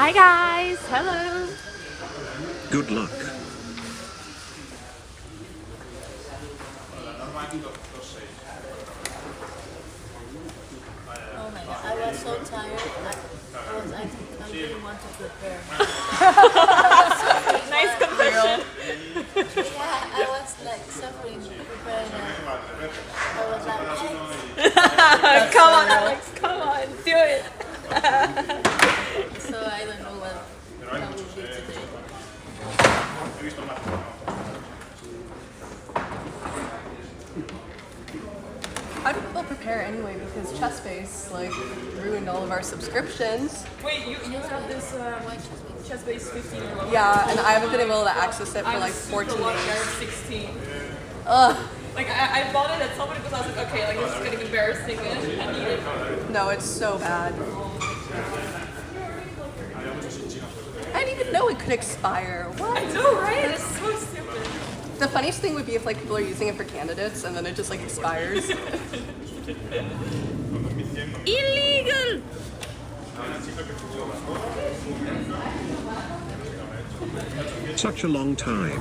Hi guys, hello. Good luck. Oh my god, I was so tired. I didn't want to prepare. Nice confession. Yeah, I was like suffering preparing. I was like, Come on, Alex, come on, do it. so I don't know what I will do today. How do people prepare anyway? Because chest base like ruined all of our subscriptions. Wait, you have this chest base 15 or lower? Yeah, and I haven't been able to access it for like super 14 lucky, I days. have 16. Ugh. Like I bought it at somebody because I was like, okay, like this is getting embarrassing and I need it. No, it's so bad. I didn't even know it could expire. What? I know, right? It's so stupid. The funniest thing would be if like people are using it for candidates and then it just like expires. Illegal! Such a long time.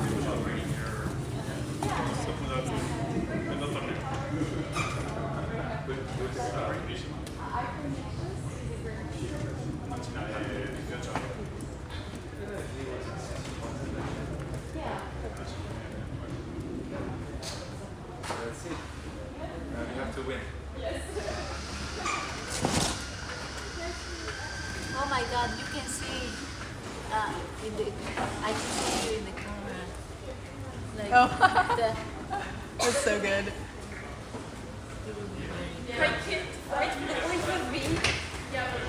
You have to win. Oh my god, you can see I can see you in the camera. Like Oh. That's so good. I can't fight for the life of me. okay, let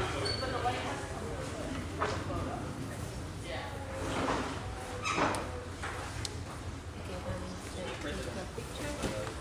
me take a picture.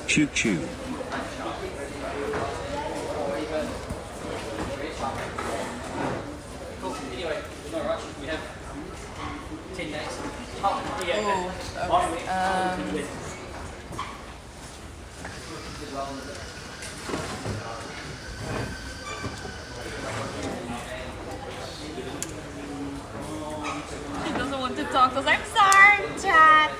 Choo choo. She doesn't want to talk because I'm sorry, chat.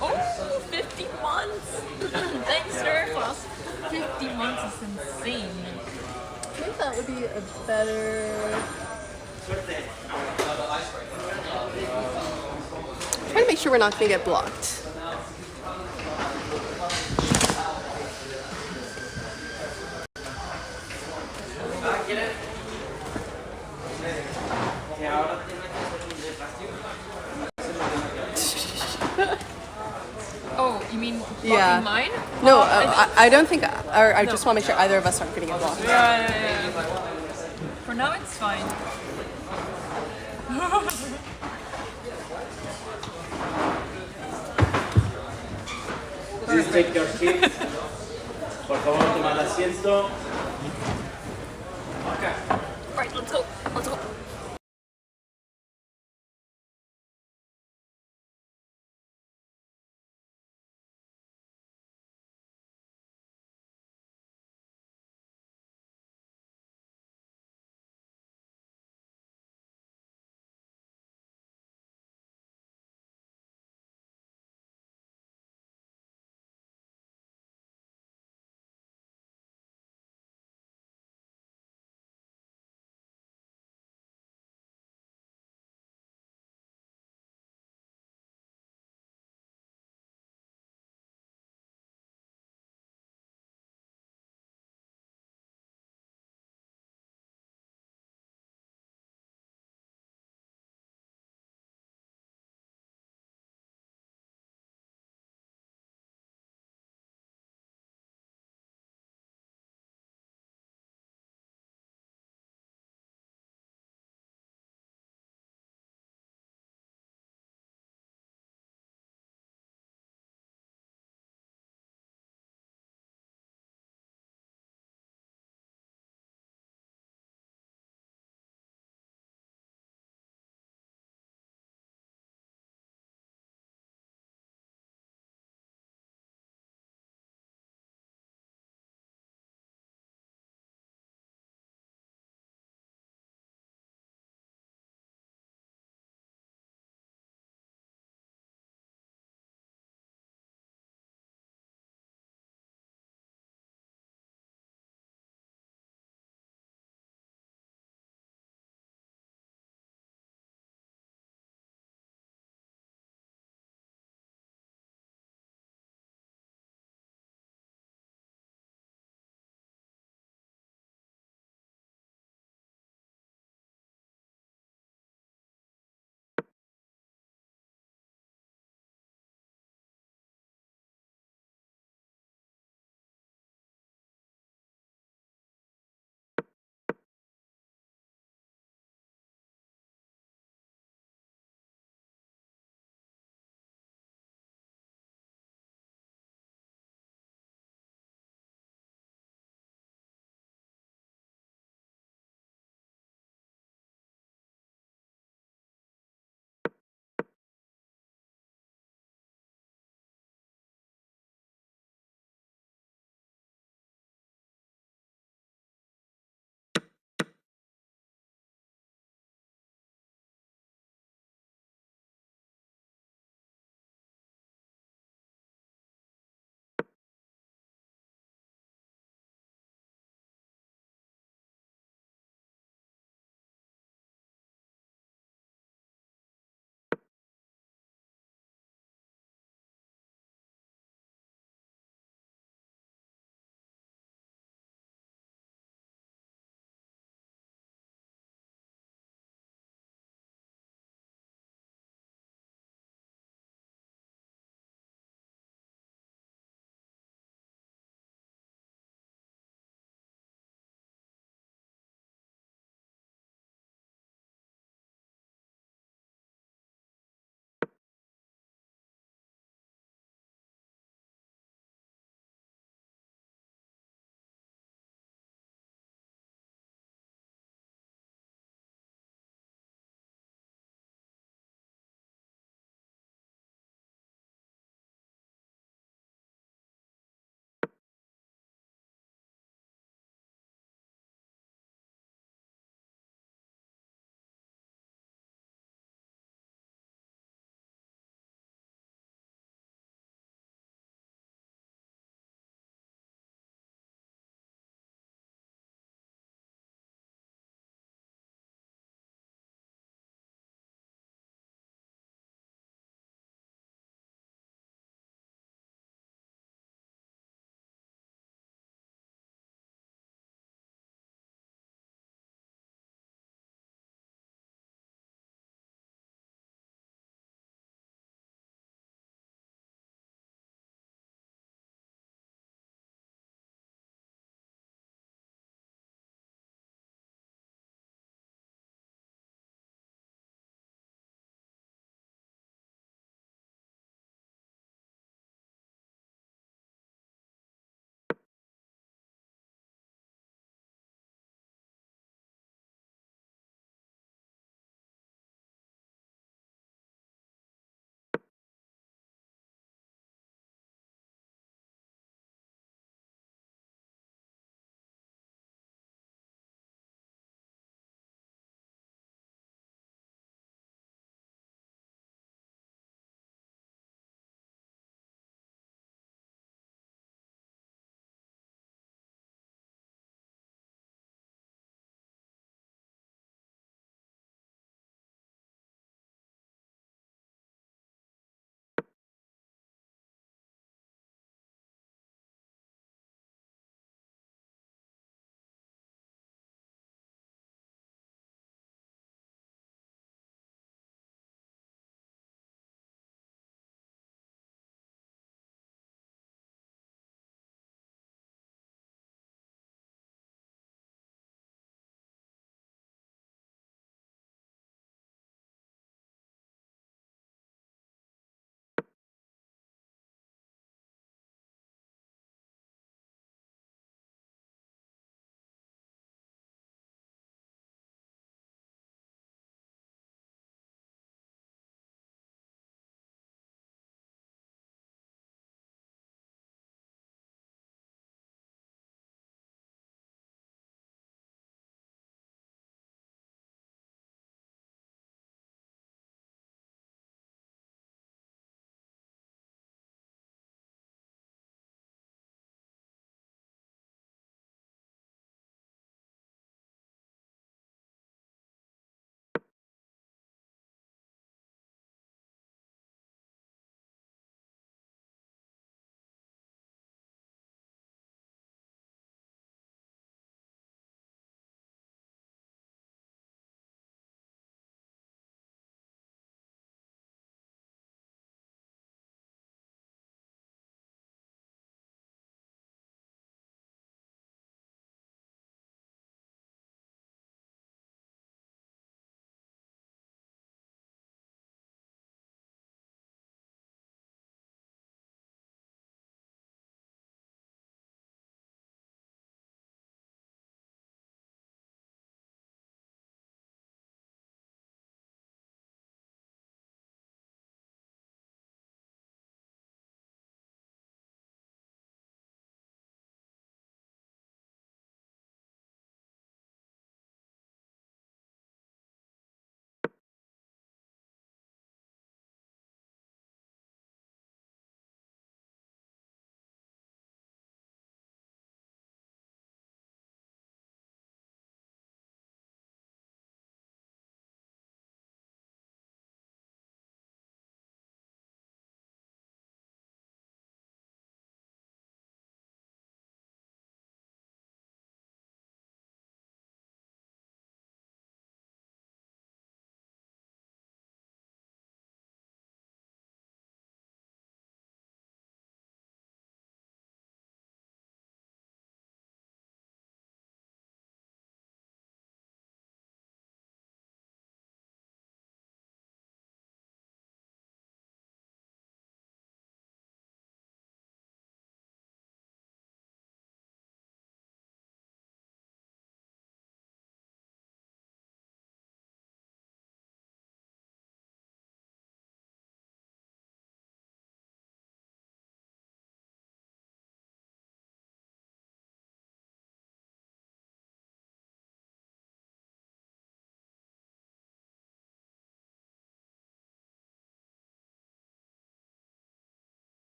Oh, 50 months. Thanks, sir. 50 months is insane. I think that would be a better. Trying to make sure we're not going to get blocked. Oh, you mean blocking Yeah. mine? No, Oh, I don't think. Or I just want to make sure either of us aren't going to get blocked. yeah. For now, it's fine. Please take your seats. Por favor, tomad asiento. Right, let's go. Let's go.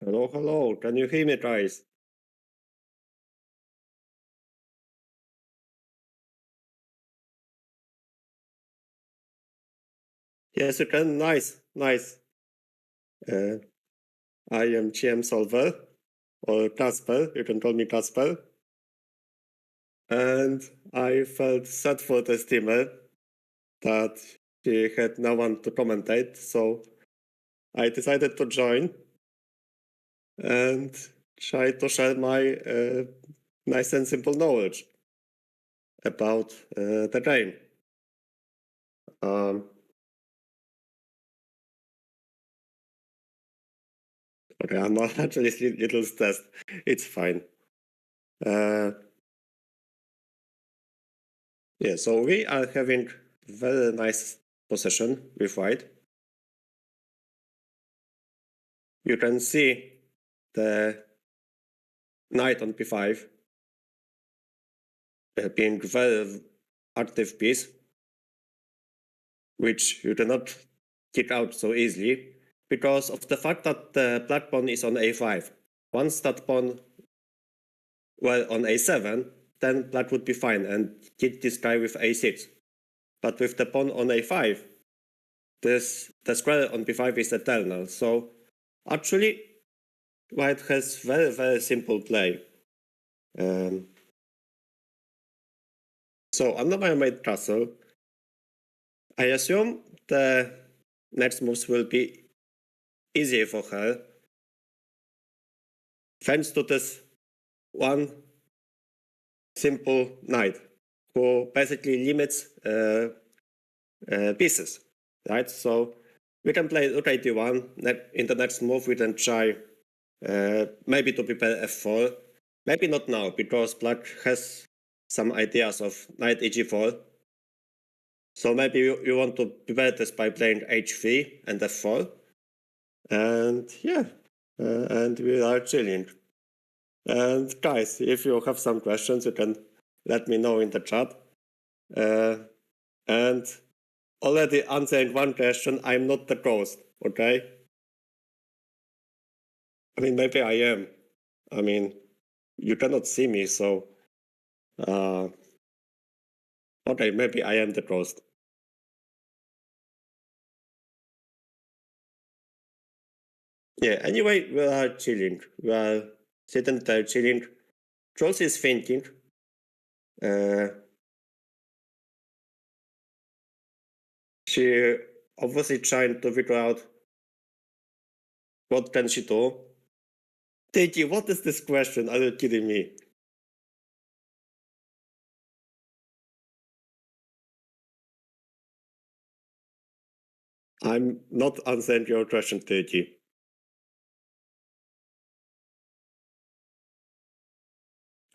Hello, hello. Can you hear me, guys? Yes, you can. Nice, nice. I am GM Solver, or Casper. You can call me Casper. And I felt sad for the streamer that she had no one to commentate, so I decided to join and try to share my nice and simple knowledge about the game. Okay, I'm actually a little stressed. It's fine. Yeah, so we are having very nice possession with white. You can see the knight on p5 being very active piece, which you cannot kick out so easily because of the fact that the black pawn is on a5. Once that pawn were on a7, then black would be fine and hit this guy with a6. But with the pawn on a5, the square on b5 is eternal. So actually, white has very, very simple play. So Anna-Maja made castle. I assume the next moves will be easier for her, thanks to this one simple knight who basically limits pieces, right? So we can play rook 81. In the next move, we can try maybe to prepare f4. Maybe not now, because black has some ideas of knight eg4. So maybe you want to prepare this by playing h3 and f4. And yeah, and we are chilling. And guys, if you have some questions, you can let me know in the chat. And already answering one question, I'm not the ghost, okay? I mean, maybe I am. I mean, you cannot see me, so... okay, maybe I am the ghost. Yeah, anyway, we are chilling. We are sitting there chilling. Trolls is thinking. She obviously trying to figure out what can she do. Tiki, what is this question? Are you kidding me? I'm not answering your question, Tiki.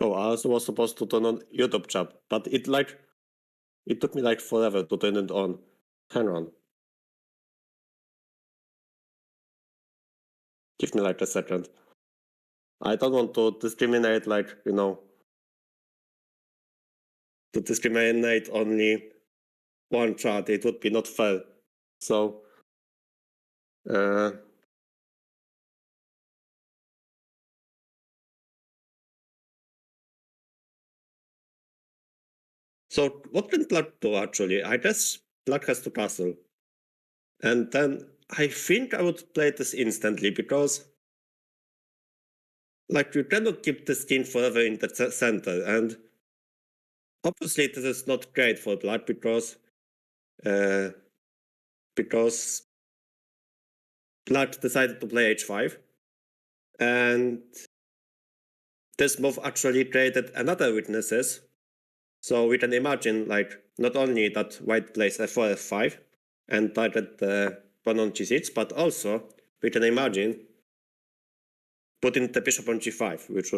Oh, I also was supposed to turn on YouTube chat, but it took me like forever to turn it on. Hang on. Give me like a second. I don't want to discriminate, like, you know, to discriminate only one chat. It would be not fair. So, so what can black do actually? I guess black has to castle. And then I think I would play this instantly because like you cannot keep this king forever in the center, and obviously this is not great for black because black decided to play h5, and this move actually created another weaknesses. So we can imagine like not only that white plays f4, f5 and target the pawn on g6, but also we can imagine putting the bishop on g5, which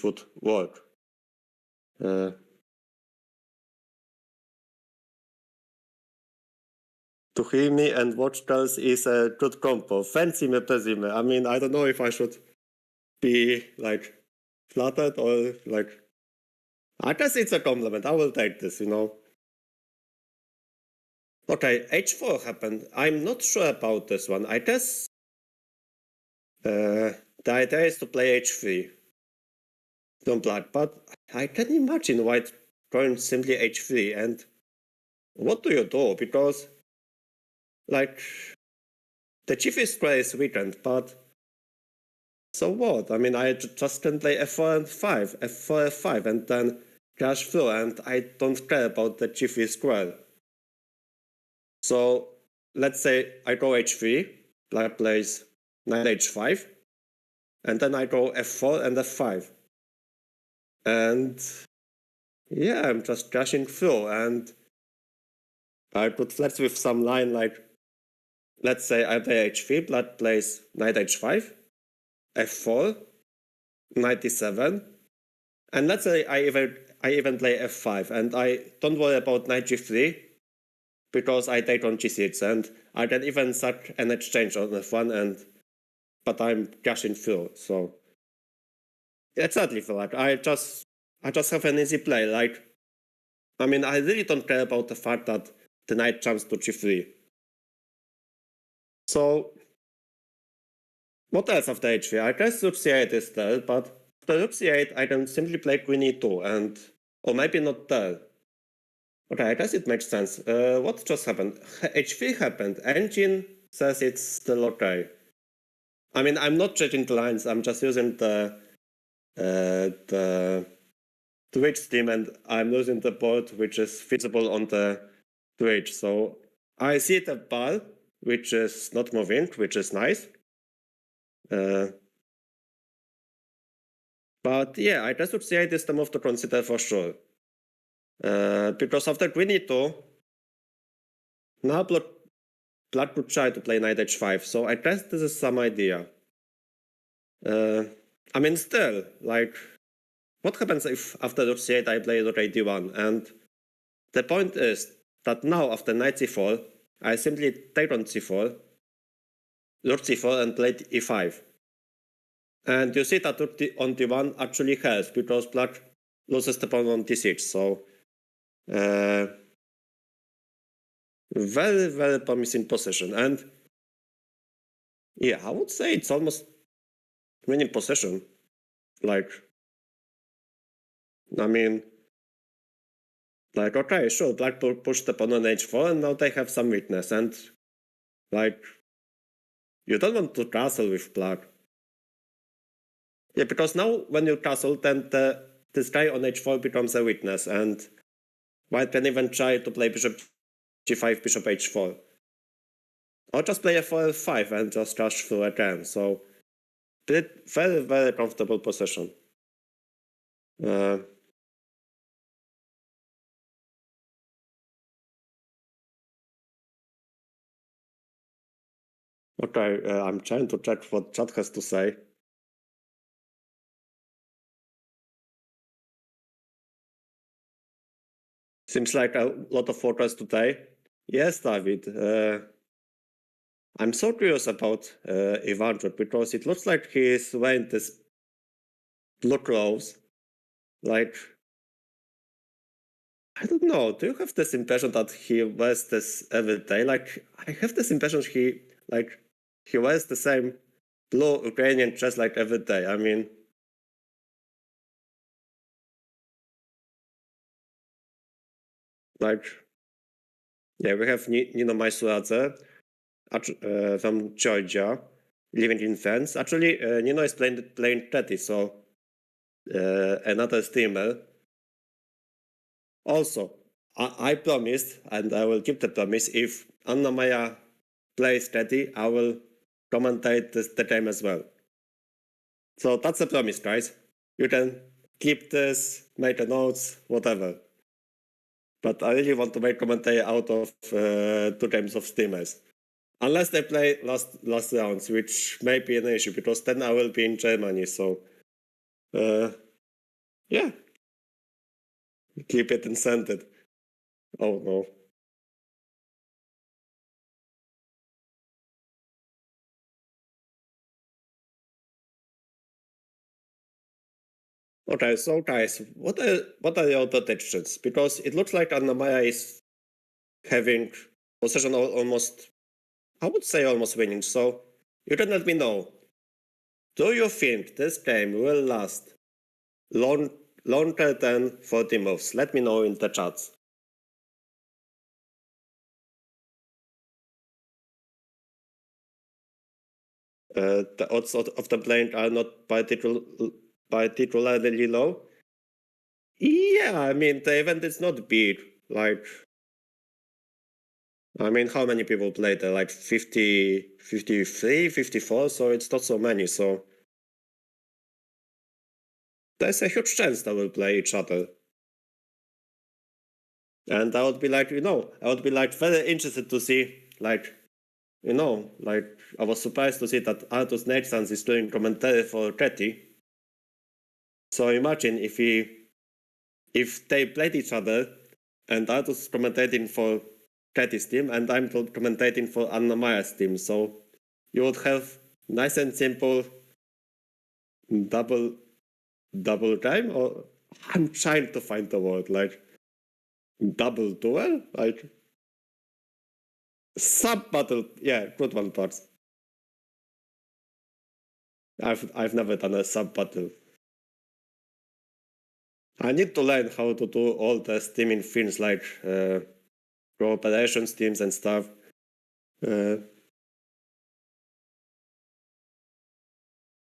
would work. To hear me and watch girls is a good combo. Fancy me, pessime. I mean, I don't know if I should be like flattered or like. I guess it's a compliment. I will take this, you know. Okay, h4 happened. I'm not sure about this one. I guess the idea is to play h3 from black, but I can imagine white going simply h3, and what do you do? Because, like, the g3 square is weakened, but so what? I mean, I just can play f4 and 5, f4, f5, and then crash through, and I don't care about the g3 square. So, let's say I go h3, black plays knight h5, and then I go f4 and f5. And yeah, I'm just crashing through, and I could flex with some line like, let's say I play h3, black plays knight h5, f4, knight d7, and let's say I even play f5, and I don't worry about knight g3 because I take on g6, and I can even sack an exchange on f1, but I'm crashing through. So exactly for that. I just have an easy play. Like, I mean, I really don't care about the fact that the knight jumps to g3. So what else after h3? I guess rook c8 is there, but after rook c8 I can simply play queen e2, and or maybe not there. Okay, I guess it makes sense. What just happened? h3 happened. Engine says it's still okay. I mean, I'm not checking the lines. I'm just using the Twitch stream, and I'm using the board which is visible on the Twitch. So I see the bar, which is not moving, which is nice. But yeah, I guess rook c8 is the move to consider for sure. Because after queen e2, now black could try to play knight h5, so I guess this is some idea. I mean, still, like, what happens if after rook c8 I play rook d1? And the point is that now after knight c4, I simply take on c4, rook c4, and play e5. And you see that rook on d1 actually helps because black loses the pawn on d6. So very, very promising position. And yeah, I would say it's almost winning position. Like, I mean, like, okay, sure, black pushed the pawn on h4, and now they have some weakness. And like, you don't want to castle with black. Yeah, because now when you castle, then this guy on h4 becomes a weakness, and white can even try to play bishop g5, bishop h4. Or just play f4, f5 and just rush through again. So, very, very comfortable position. Okay, I'm trying to check what chat has to say. Seems like a lot of focus today. Yes, David. I'm so curious about Ivandruk because it looks like he's wearing this blue clothes. Like, I don't know. Do you have this impression that he wears this every day? Like, I have this impression he wears the same blue Ukrainian dress like every day. I mean, like, yeah, we have Nino Maisuradze from Georgia, living in France. Actually, Nino is playing Teddy, so another streamer. Also, I promised, and I will keep the promise, if Anna-Maja plays Teddy, I will commentate the game as well. So that's a promise, guys. You can keep this, make a notes, whatever. But I really want to make commentary out of 2 games of streamers. Unless they play last rounds, which may be an issue, because then I will be in Germany, so yeah. Keep it and send it. Oh no. Okay, so guys, what are your predictions? Because it looks like Anna-Maja is having possession almost, I would say almost winning, so you can let me know. Do you think this game will last longer than 40 moves? Let me know in the chats. The odds of the blind are not particularly low. Yeah, I mean, the event is not big. Like, I mean, how many people played there? Like 50, 53, 54, so it's not so many, so there's a huge chance they will play each other. And I would be like, very interested to see, like, like, I was surprised to see that Artus Natesans is doing commentary for Ketty. So imagine if they played each other and Artus commentating for Ketty's team and I'm commentating for Anna-Maja's team. So you would have nice and simple double time, or I'm trying to find the word, like double duel, like sub battle. Yeah, good one, parts. I've never done a sub battle. I need to learn how to do all the steaming things like cooperation teams and stuff.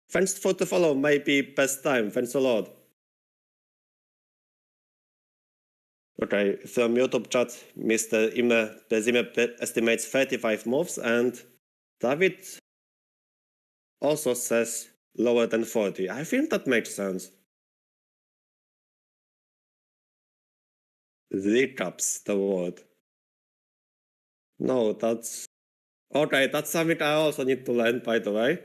Thanks for the follow, maybe best time. Thanks a lot. Okay, from YouTube chat, Mr. Ime Bezime estimates 35 moves, and David also says lower than 40. I think that makes sense. Recaps the word. No, that's okay. That's something I also need to learn, by the way.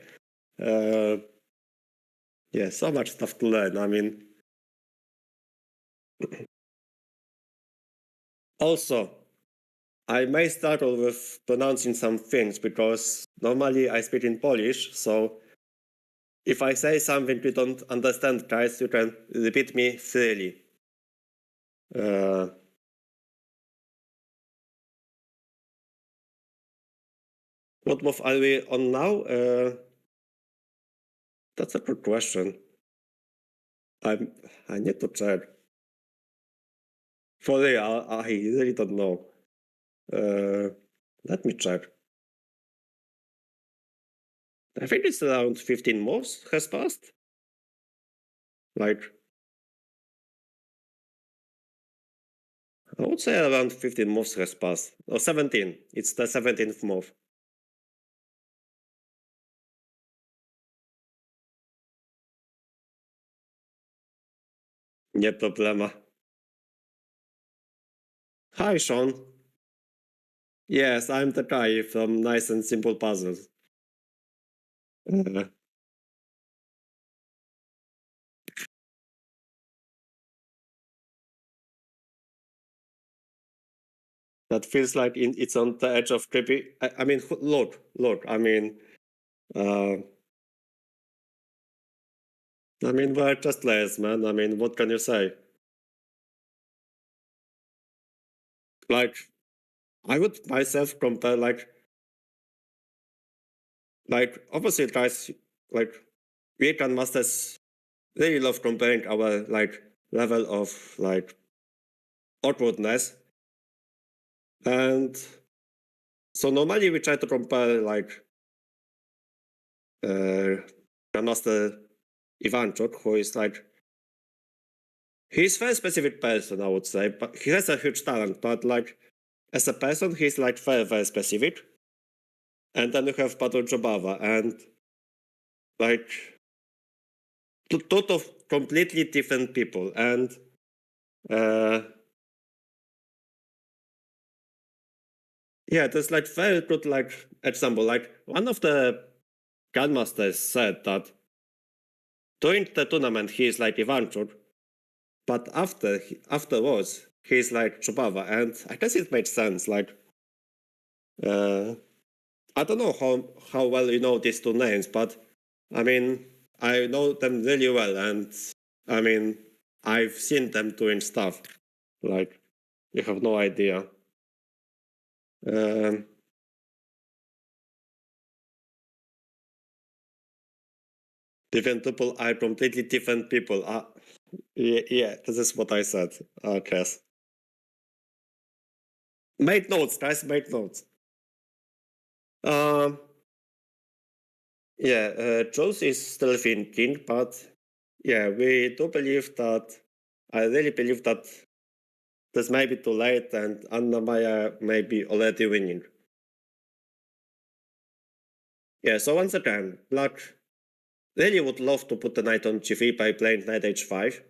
Yeah, so much stuff to learn. I mean, also, I may struggle with pronouncing some things because normally I speak in Polish, so if I say something you don't understand, guys, you can repeat me freely. What move are we on now? That's a good question. I need to check. For real, I really don't know. Let me check. I think it's around 15 moves has passed. Like, I would say around 15 moves has passed. Or 17. It's the 17th move. Nie problema. Hi, Sean. Yes, I'm the guy from Nice and Simple Puzzles. That feels like it's on the edge of creepy. I mean, look. I mean, we're just players, man. I mean, what can you say? Like, I would myself compare, like obviously, guys, like, we can masters really love comparing our, like, level of, like, awkwardness. And so normally we try to compare, like, Grandmaster Ivanchuk, who is, like, he's a very specific person, I would say, but he has a huge talent, but, like, as a person, he's, like, very, very specific. And then you have Pato Jobava, and, like, two of completely different people, and yeah, there's, like, very good, like, example. Like, one of the Grandmasters said that during the tournament he is like Ivanchuk, but afterwards he's like Chubava, and I guess it makes sense. Like, I don't know how well you know these two names, but I mean, I know them really well, and I mean, I've seen them doing stuff. Like, you have no idea. Different people are completely different people. Yeah, this is what I said. Chess. Make notes, guys, make notes. Yeah, Jules is still thinking, but yeah, we do believe that, I really believe that this may be too late and Anna-Maja may be already winning. Yeah, so once again, Black really would love to put the knight on g3 by playing knight h5,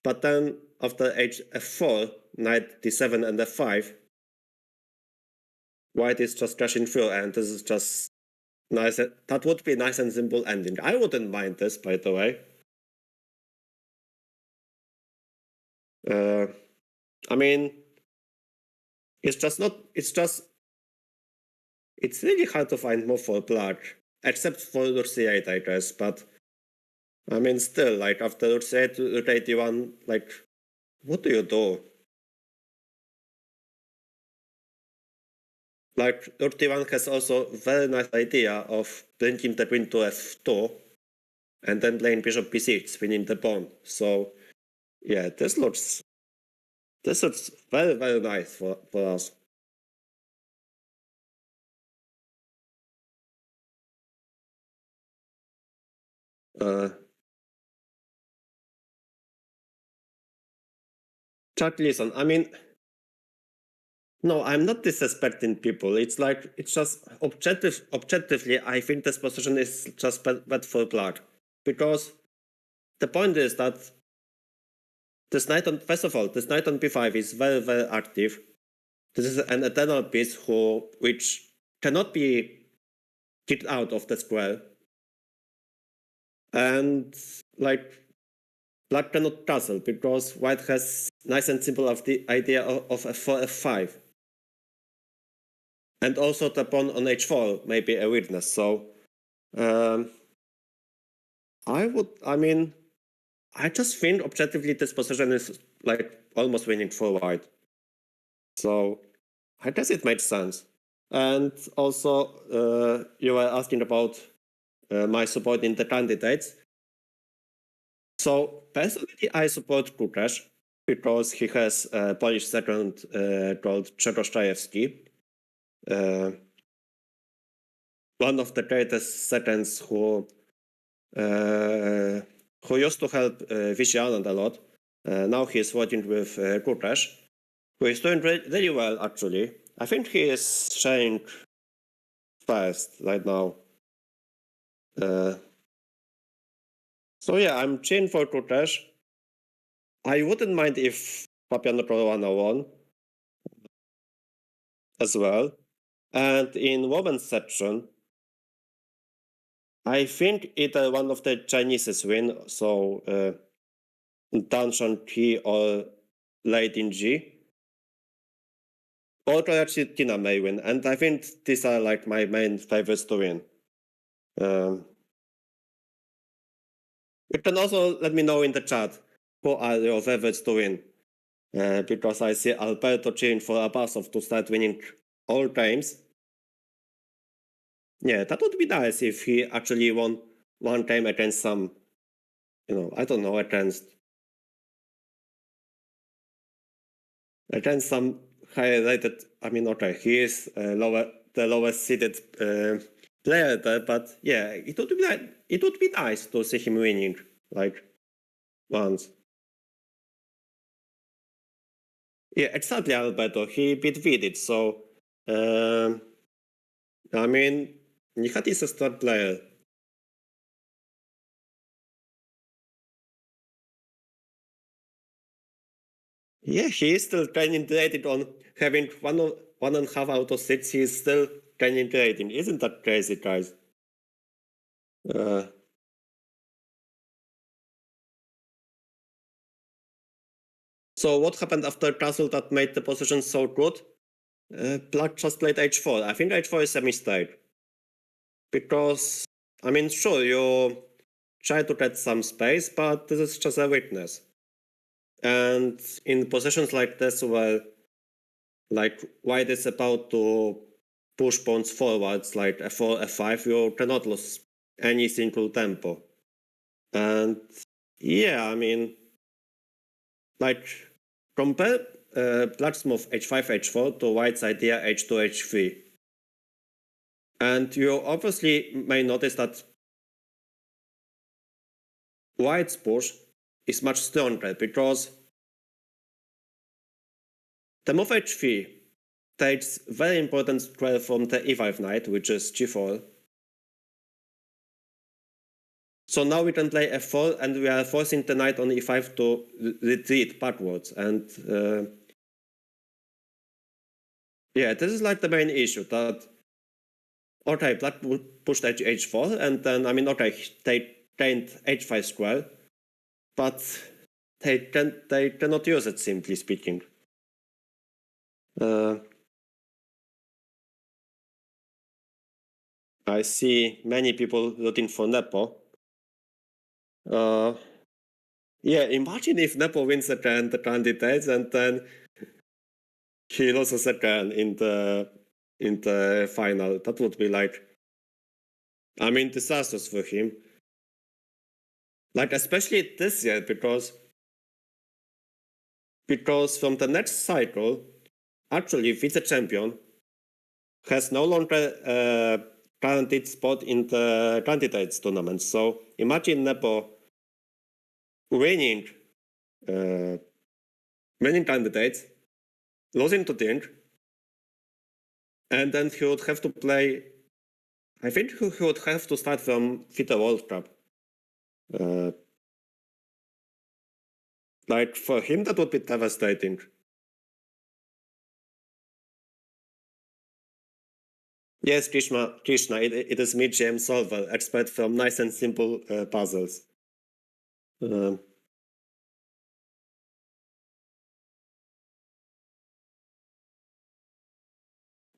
but then after f4, knight d7 and f5, white is just crashing through, and this is just nice. That would be a nice and simple ending. I wouldn't mind this, by the way. I mean, it's really hard to find more for Black, except for Luciate, I guess, but I mean, still, like, after Luciate, rook 1, like, what do you do? Like, rook 1 has also very nice idea of bringing the queen to f2, and then playing bishop b6, winning the pawn. So, yeah, this looks very, very nice for us. Chuck, listen, I mean, no, I'm not disrespecting people. It's like, it's just objectively, I think this position is just bad for Black. Because the point is that this knight on, first of all, this knight on b5 is very, very active. This is an eternal piece which cannot be kicked out of the square. And like, Black cannot castle because white has nice and simple of the idea of f4, f5. And also the pawn on h4 may be a weakness. So I just think objectively this position is like almost winning for white. So I guess it makes sense. And also you were asking about my support in the candidates. So personally I support Kukash because he has a Polish second called Czechostajewski. One of the greatest seconds who used to help Vichy Anand a lot. Now he is working with Kukash, who is doing really well, actually. I think he is sharing first right now. So yeah, I'm cheering for Kukash. I wouldn't mind if Papiano Caruana won as well. And in women's section, I think either one of the Chineses win, so Dan Shan-Ki or Lei Ding-ji, or actually Tina may win, and I think these are like my main favorites to win. You can also let me know in the chat who are your favorites to win, because I see Alberto cheering for Abasov to start winning all games. Yeah, that would be nice if he actually won one game against some, I don't know, against some higher rated. I mean, okay, he is the lowest seeded player there, but yeah, it would be nice to see him winning like once. Yeah, exactly, Alberto. He beat Vidic, so I mean, Nihat is a star player. Yeah, he is still training rated on having 1.5 out of 6. He is still training rating. Isn't that crazy, guys? So what happened after castle that made the position so good? Black just played h4. I think h4 is a mistake. Because, I mean, sure, you try to get some space, but this is just a weakness. And in positions like this where like white is about to push pawns forwards like f4, f5, you cannot lose any single tempo. And yeah, I mean, like, compare black's move h5, h4 to white's idea h2, h3. And you obviously may notice that white's push is much stronger because the move h3 takes very important square from the e5 knight, which is g4. So now we can play f4 and we are forcing the knight on e5 to retreat backwards. And yeah, this is like the main issue that, okay, black pushed h4 and then, I mean, okay, they gained h5 square, but they cannot use it, simply speaking. I see many people rooting for Nepo. Yeah, imagine if Nepo wins the candidates and then he loses again in the final. That would be like, I mean, disastrous for him. Like, especially this year, because from the next cycle, actually, vice-champion has no longer a guaranteed spot in the candidates tournament. So imagine Nepo winning candidates, losing to Ding, and then he would have to play. I think he would have to start from FIDE World Cup. Like, for him, that would be devastating. Yes, Krishna, it is me, James Solver, expert from nice and simple puzzles.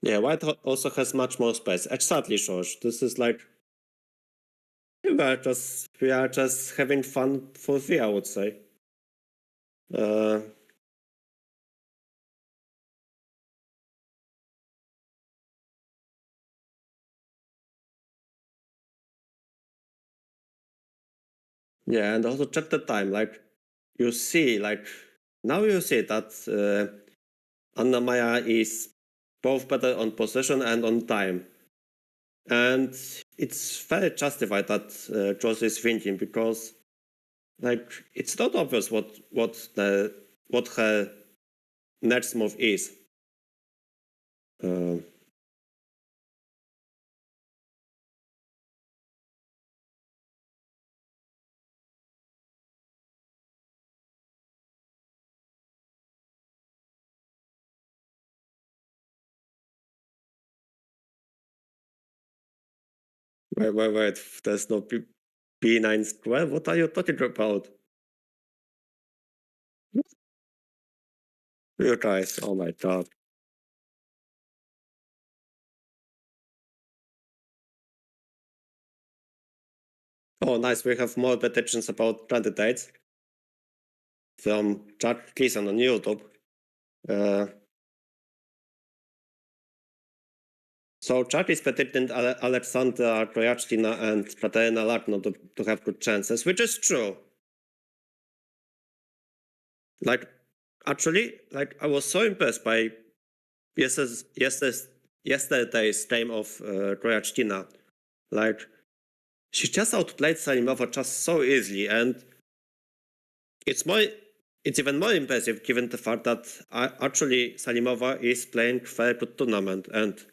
Yeah, white also has much more space. Exactly, George. This is like, we are just having fun for free, I would say. Yeah, and also check the time. Like, you see, like, now you see that Anna-Maja is both better on possession and on time. And it's very justified that Joss is thinking, because, like, it's not obvious what her next move is. Wait, there's no B9 square? What are you talking about? You guys, oh my god. Oh, nice, we have more predictions about candidates from Jack Gleason on YouTube. So Jack is predicting Alexandra Kroyachkina and Katerina Lagno to have good chances, which is true. Like, actually, like, I was so impressed by yesterday's game of Kroyachkina. Like, she just outplayed Salimova just so easily, and it's even more impressive given the fact that actually Salimova is playing very good tournament, and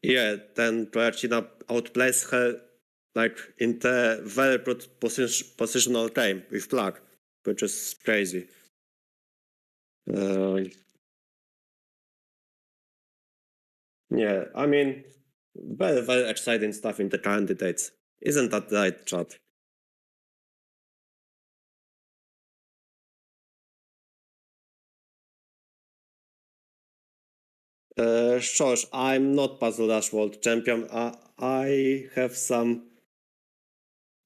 yeah, then Kroyachkina outplays her like in the very good positional game with black, which is crazy. Yeah, I mean, very, very exciting stuff in the candidates. Isn't that right, Chad? Josh, I'm not Puzzle Dash World Champion. I have some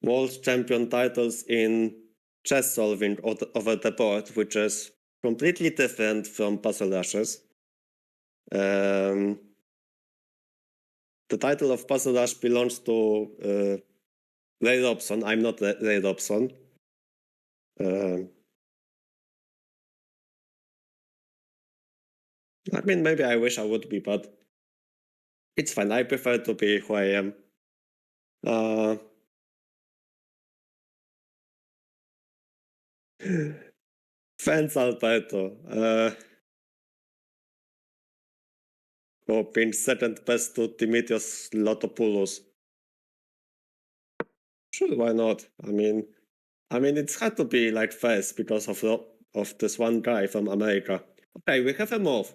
World Champion titles in chess solving over the board, which is completely different from Puzzle Dashes. The title of Puzzle Dash belongs to Ray Robson. I'm not Ray Robson. I mean, maybe I wish I would be, but it's fine. I prefer to be who I am. Fans Alberto. Being second best to Dimitrios Lotopoulos. Sure, why not? I mean, it's hard to be like first because of this one guy from America. Okay, we have a move.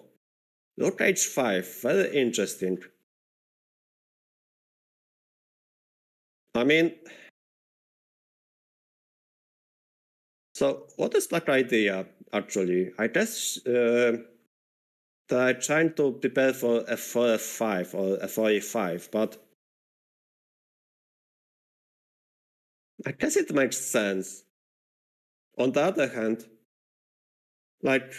Rook h5, very interesting. I mean, so what is black idea actually? I guess they're trying to prepare for f4, f5 or f4, e5, but I guess it makes sense. On the other hand, like,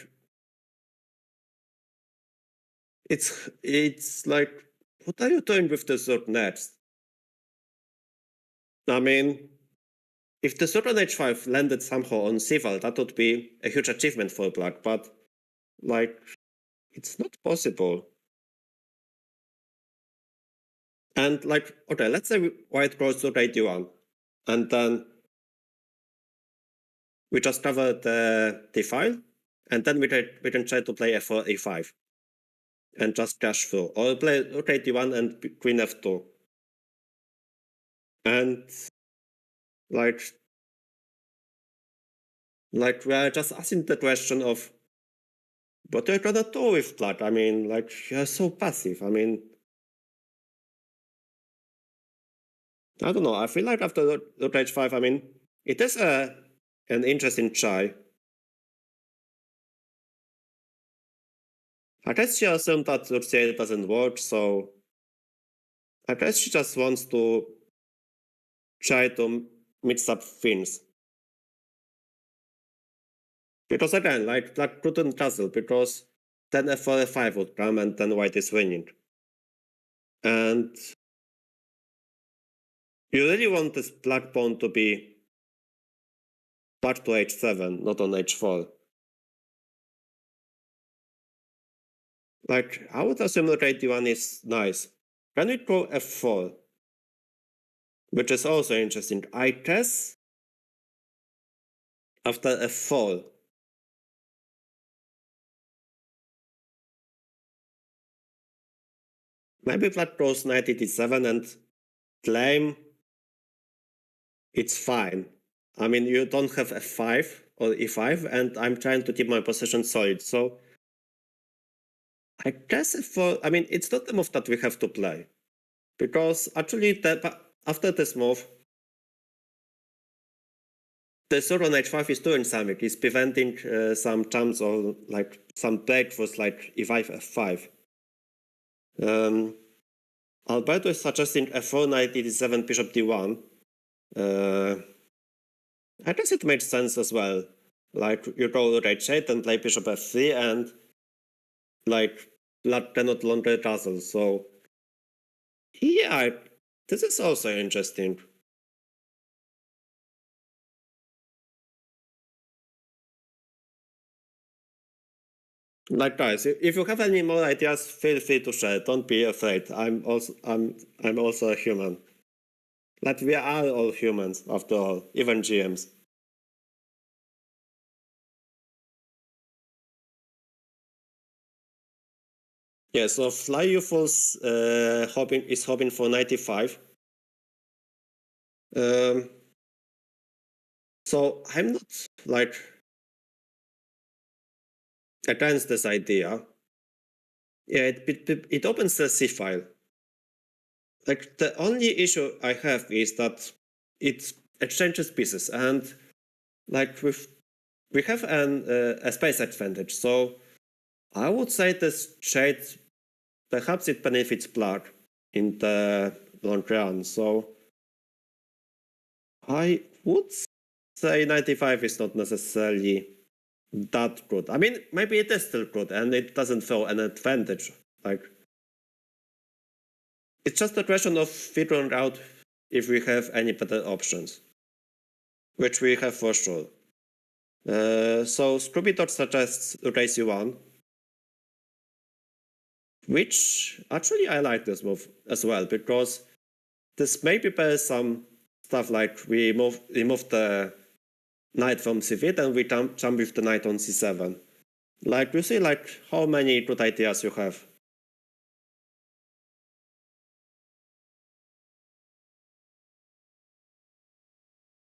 it's like, what are you doing with the rook next? I mean, if the rook on h5 landed somehow on c-file, that would be a huge achievement for black, but like, it's not possible. And like, okay, let's say white goes to d1, and then we just cover the d-file, and then we can try to play f4, e5, and just dash through, or play rook d1 and queen f2. And like we are just asking the question of what are you gonna do with black? I mean, like, you're so passive. I mean, I don't know. I feel like after rook h5, I mean, it is an interesting try. I guess she assumed that rook c8 doesn't work, so I guess she just wants to try to mix up things. Because again, like, black couldn't castle, because then f4, f5 would come, and then white is winning. And you really want this black pawn to be back to h7, not on h4. Like, I would assume that d1 is nice. Can we go f4? Which is also interesting. I guess after f4, maybe black goes knight d7 and claim it's fine. I mean, you don't have f5 or e5, and I'm trying to keep my position solid. So I guess f4, I mean, it's not the move that we have to play. Because actually, after this move, the rook on h5 is doing something. It's preventing some jumps or like some breakthroughs like e5, f5. Alberto is suggesting f4, knight d7, bishop d1. I guess it makes sense as well. Like, you go h8 and play bishop f3, and like, black cannot longer castle. So yeah, this is also interesting. Like, guys, if you have any more ideas, feel free to share. Don't be afraid. I'm also a human. Like, we are all humans after all, even GMs. Yeah, so Fly UFOs is hoping for 95. So I'm not like against this idea. Yeah, it opens the C file. Like, the only issue I have is that it exchanges pieces, and like we have a space advantage. So I would say this trade, perhaps it benefits black in the long run. So I would say 95 is not necessarily that good. I mean, maybe it is still good, and it doesn't throw an advantage. Like, it's just a question of figuring out if we have any better options, which we have for sure. So Scrooby suggests race e1, which actually I like this move as well, because this may prepare some stuff like we move the knight from c5 and we jump with the knight on c7. Like, you see, like, how many good ideas you have.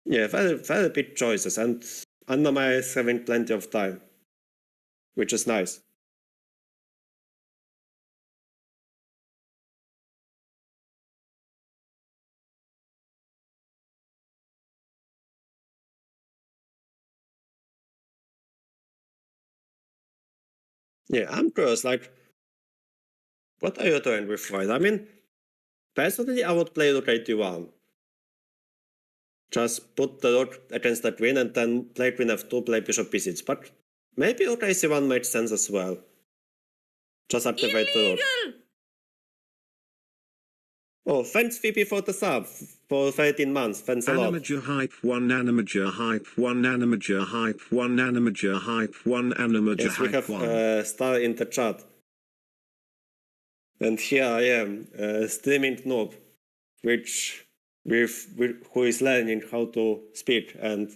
Yeah, very big choices, and Anna-Maja is having plenty of time, which is nice. Yeah, I'm curious, like, what are you doing with white? I mean, personally, I would play rook a1. Just put the rook against the queen and then play queen f2, play bishop b6. But maybe rook a1 makes sense as well. Just activate the rook. Oh, thanks Phoebe for the sub for 13 months. Thanks a lot. Anna-Maja hype 1 Anna-Maja hype 1 Anna-Maja hype 1 Anna-Maja hype 1 Anna-Maja Yes, we hype have 1. Star in the chat. And here I am, streaming noob, who is learning how to speak and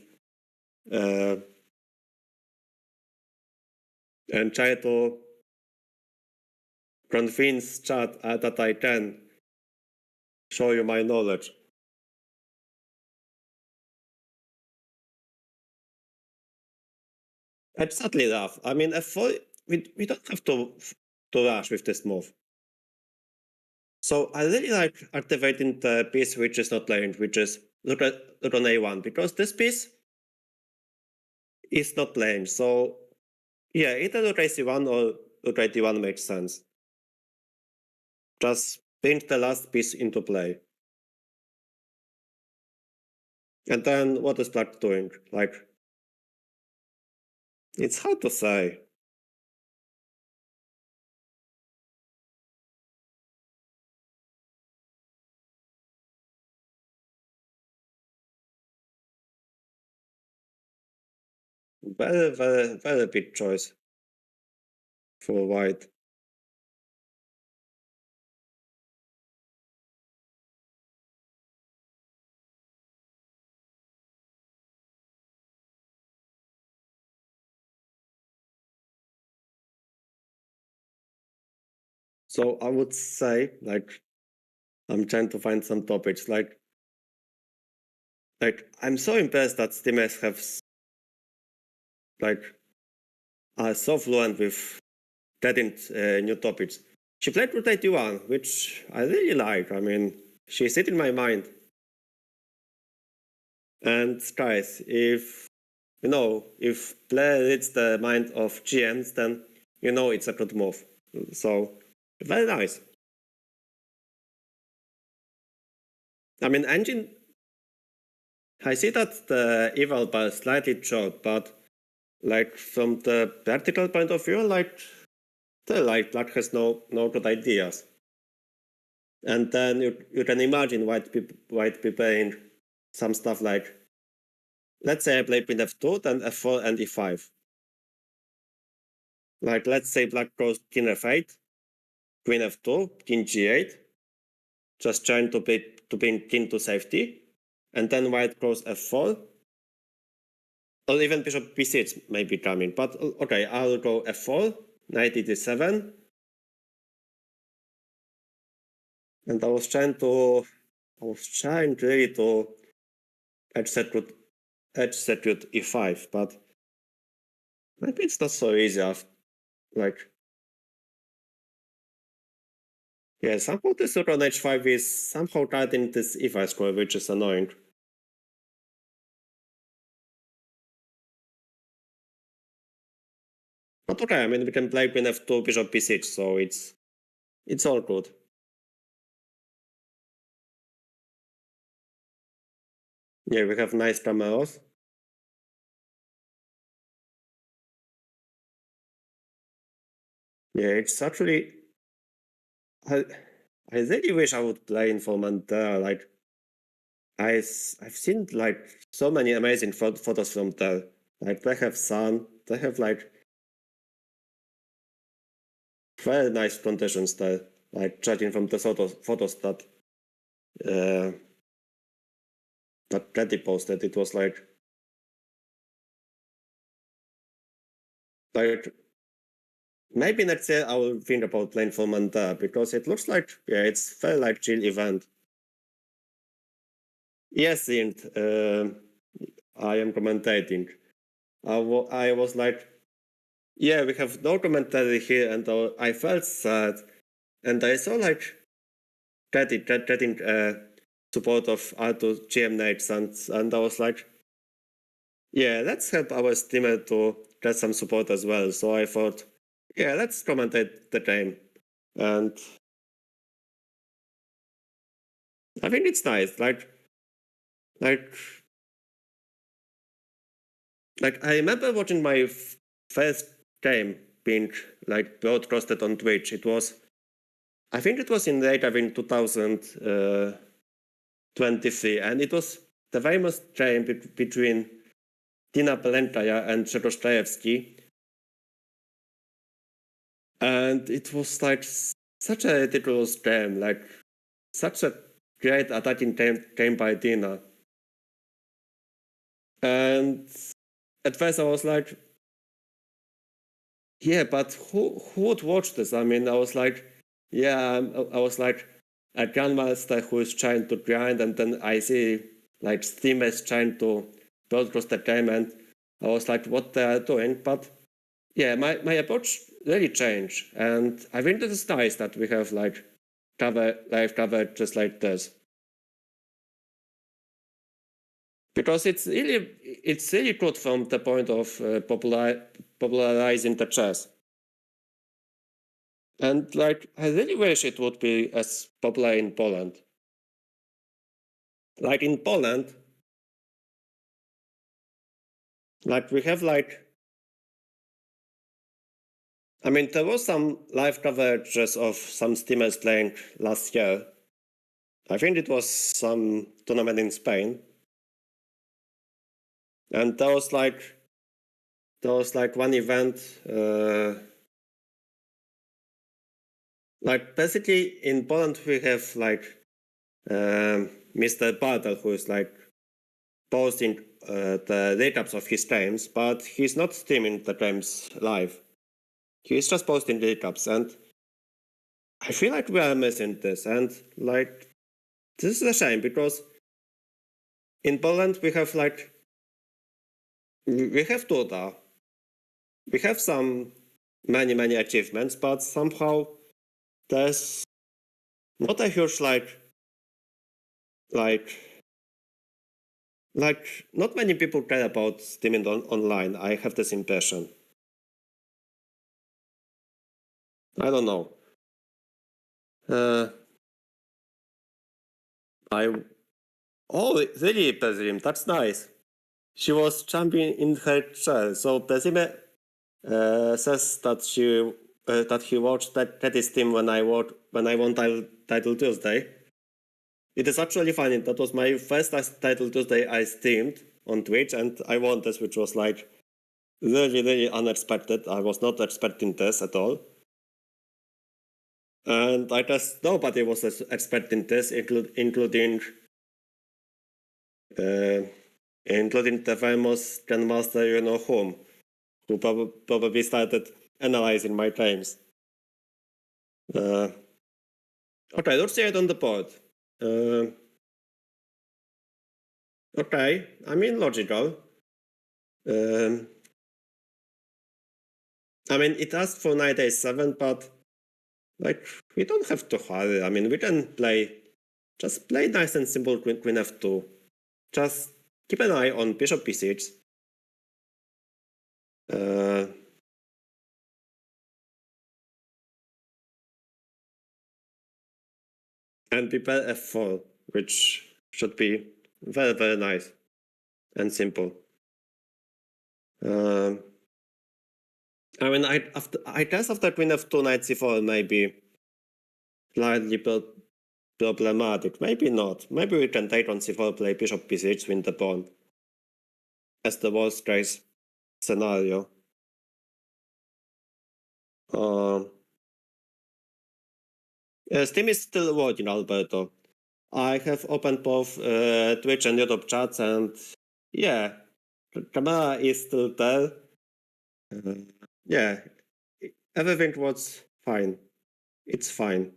try to convince chat that I can show you my knowledge. It's sadly rough. I mean, f4, we don't have to rush with this move. So I really like activating the piece which is not lamed, which is rook on a1, because this piece is not lamed. So yeah, either rook a1 or rook a1 makes sense. Just bring the last piece into play. And then what is black doing? Like, it's hard to say. Very big choice for white. So I would say, like, I'm trying to find some topics. Like I'm so impressed that streamers have are so fluent with getting new topics. She played Route 81, which I really like. I mean, she's it in my mind. And guys, if player reads the mind of GMs, then it's a good move. So very nice. I mean, engine. I see that the eval bar is slightly short, but like from the practical point of view, like black has no good ideas. And then you can imagine white preparing some stuff like, let's say I play queen f2, then f4 and e5. Like, let's say black goes king f8, queen f2, king g8, just trying to bring king to safety, and then white goes f4, or even bishop b6 may be coming. But okay, I'll go f4, knight d7, and I was trying really to execute e5, but maybe it's not so easy. Like, yeah, somehow this rook on h5 is somehow guarding this e5 square, which is annoying. But okay, I mean, we can play queen f2, bishop b6, so it's all good. Yeah, we have nice cameras. Yeah, it's actually... I really wish I would play in Formentera. Like, I've seen like so many amazing photos from there. Like they have sun, they have like very nice conditions there. Like judging from the photos that Teddy posted, it was like maybe next year I will think about playing Formentera because it looks like it's very like chill event. Yes, and I am commentating. I was like, yeah, we have no commentary here, and I felt sad, and I saw like getting support of Arthur GM Nates, and I was like, yeah, let's help our streamer to get some support as well. So I thought, yeah, let's commentate the game, and I think it's nice. Like I remember watching my first game being like broadcasted on Twitch. It was, I think it was in Reykjavik in 2023, and it was the famous game between Tina Pelentaja and Grzegorz Krajewski. And it was like such a ridiculous game, like such a great attacking game by Tina. And at first I was like, yeah, but who would watch this? I mean, I was like, yeah, I was like a grandmaster who is trying to grind, and then I see like streamers trying to broadcast the game, and I was like, what they are doing. But yeah, my approach really changed, and I think it is nice that we have like live coverage just like this. Because it's really good from the point of popularizing the chess. And like I really wish it would be as popular in Poland. Like in Poland, like we have like, I mean, there was some live coverages of some streamers playing last year. I think it was some tournament in Spain. And there was like one event, like basically in Poland we have like Mr. Bartel, who is like posting the recaps of his games, but he's not streaming the games live. He's just posting recaps, and I feel like we are missing this, and like this is a shame because in Poland we have like we have Tuta, we have some many achievements, but somehow there's not a huge like not many people care about streaming online. I have this impression. I don't know. Really, Pezrim, that's nice. She was jumping in her chair. So Pezime says that he watched Teddy's stream when I won Title Tuesday. It is actually funny. That was my first Title Tuesday I streamed on Twitch, and I won this, which was like really unexpected. I was not expecting this at all. And I guess nobody was expecting this, including the famous grandmaster, you know whom, who probably started analyzing my games. Okay, let's see it on the board. Okay, I mean logical. I mean it asked for knight a7, but like we don't have to hurry. I mean we can just play nice and simple queen f2. Just keep an eye on bishop b6. And prepare f4, which should be very nice and simple. I mean, I guess after queen f2, knight c4, maybe slightly problematic. Maybe not. Maybe we can take on c4, play bishop b6, win the pawn. As the worst case scenario. Steam is still working, Alberto. I have opened both Twitch and YouTube chats, and yeah, the camera is still there. Yeah, everything was fine. It's fine.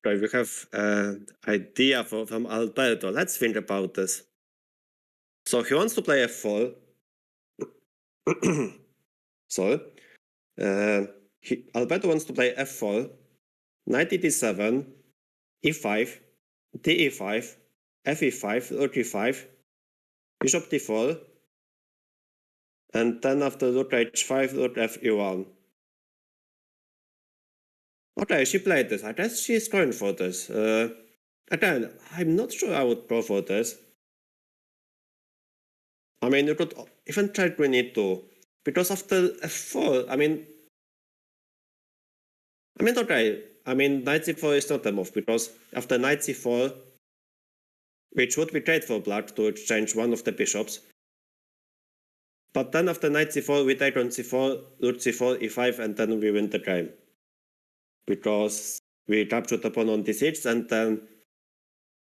Okay, we have an idea from Alberto. Let's think about this. So he wants to play f4. So Alberto wants to play f4, knight d7, e5, de5, fe5, rook e5, bishop d4, and then after rook h5, rook fe1. Okay, she played this. I guess she's going for this. Again, I'm not sure I would go for this. I mean, you could even try queen e2, because after f4, I mean, okay. I mean, knight c4 is not a move, because after knight c4, which would be great for black to exchange one of the bishops, but then after knight c4, we take on c4, rook c4, e5, and then we win the game. Because we capture the pawn on d6,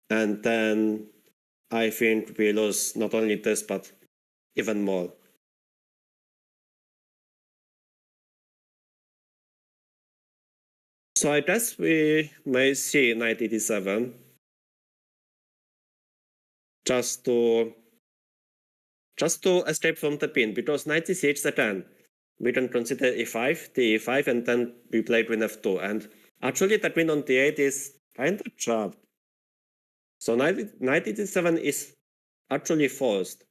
and then I think we lose not only this, but even more. So I guess we may see knight e7 just to escape from the pin, because knight c6 again, we can consider e5, d5, and then we play queen f2. And actually the queen on d8 is kind of trapped. So knight e7 is actually forced.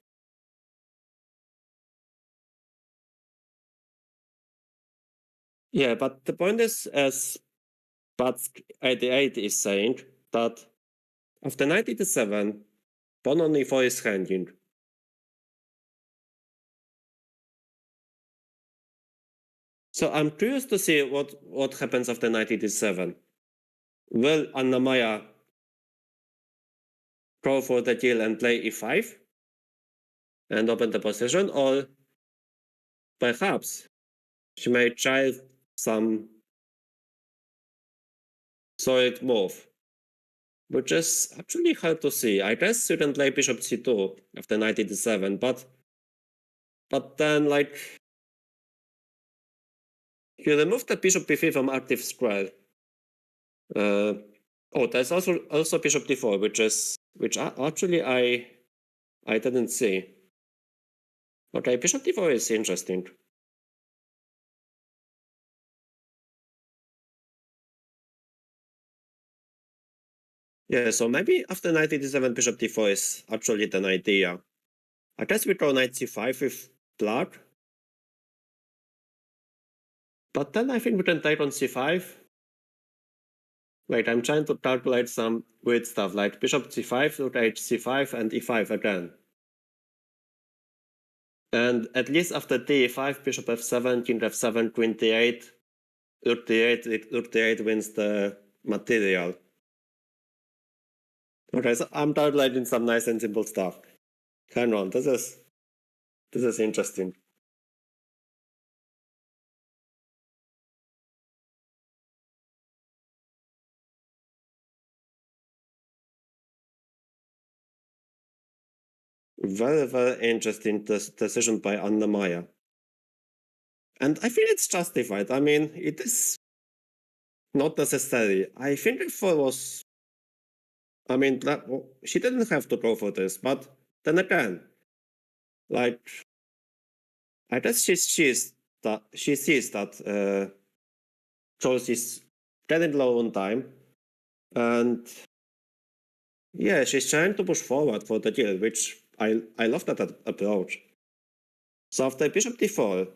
Yeah, but the point is, as Patsk 88 is saying, that after knight e7, pawn on e4 is hanging. So I'm curious to see what happens after knight e7. Will Anna-Maja go for the kill and play e5 and open the position, or perhaps she may try some solid move, which is actually hard to see. I guess you can play bishop c2 after knight e7, but then, like, you remove the bishop b3 from active square. Oh, there's also bishop d4, which actually I didn't see. Okay, bishop d4 is interesting. Yeah, so maybe after knight e7, bishop d4 is actually an idea. I guess we go knight c5 with black. But then I think we can take on c5. Wait, I'm trying to calculate some weird stuff, like bishop c5, rook h c5, and e5 again. And at least after d5, bishop f7, king f7, queen d8, rook d8 wins the material. Okay, so I'm calculating some nice and simple stuff. Hang on, this is interesting. Very, very interesting decision by Anna-Maja. And I feel it's justified. I mean, it is not necessary. I think if it was... I mean, she didn't have to go for this, but then again, like, I guess she sees that Charles is getting low on time, and yeah, she's trying to push forward for the kill, which I love that approach. So after bishop d4,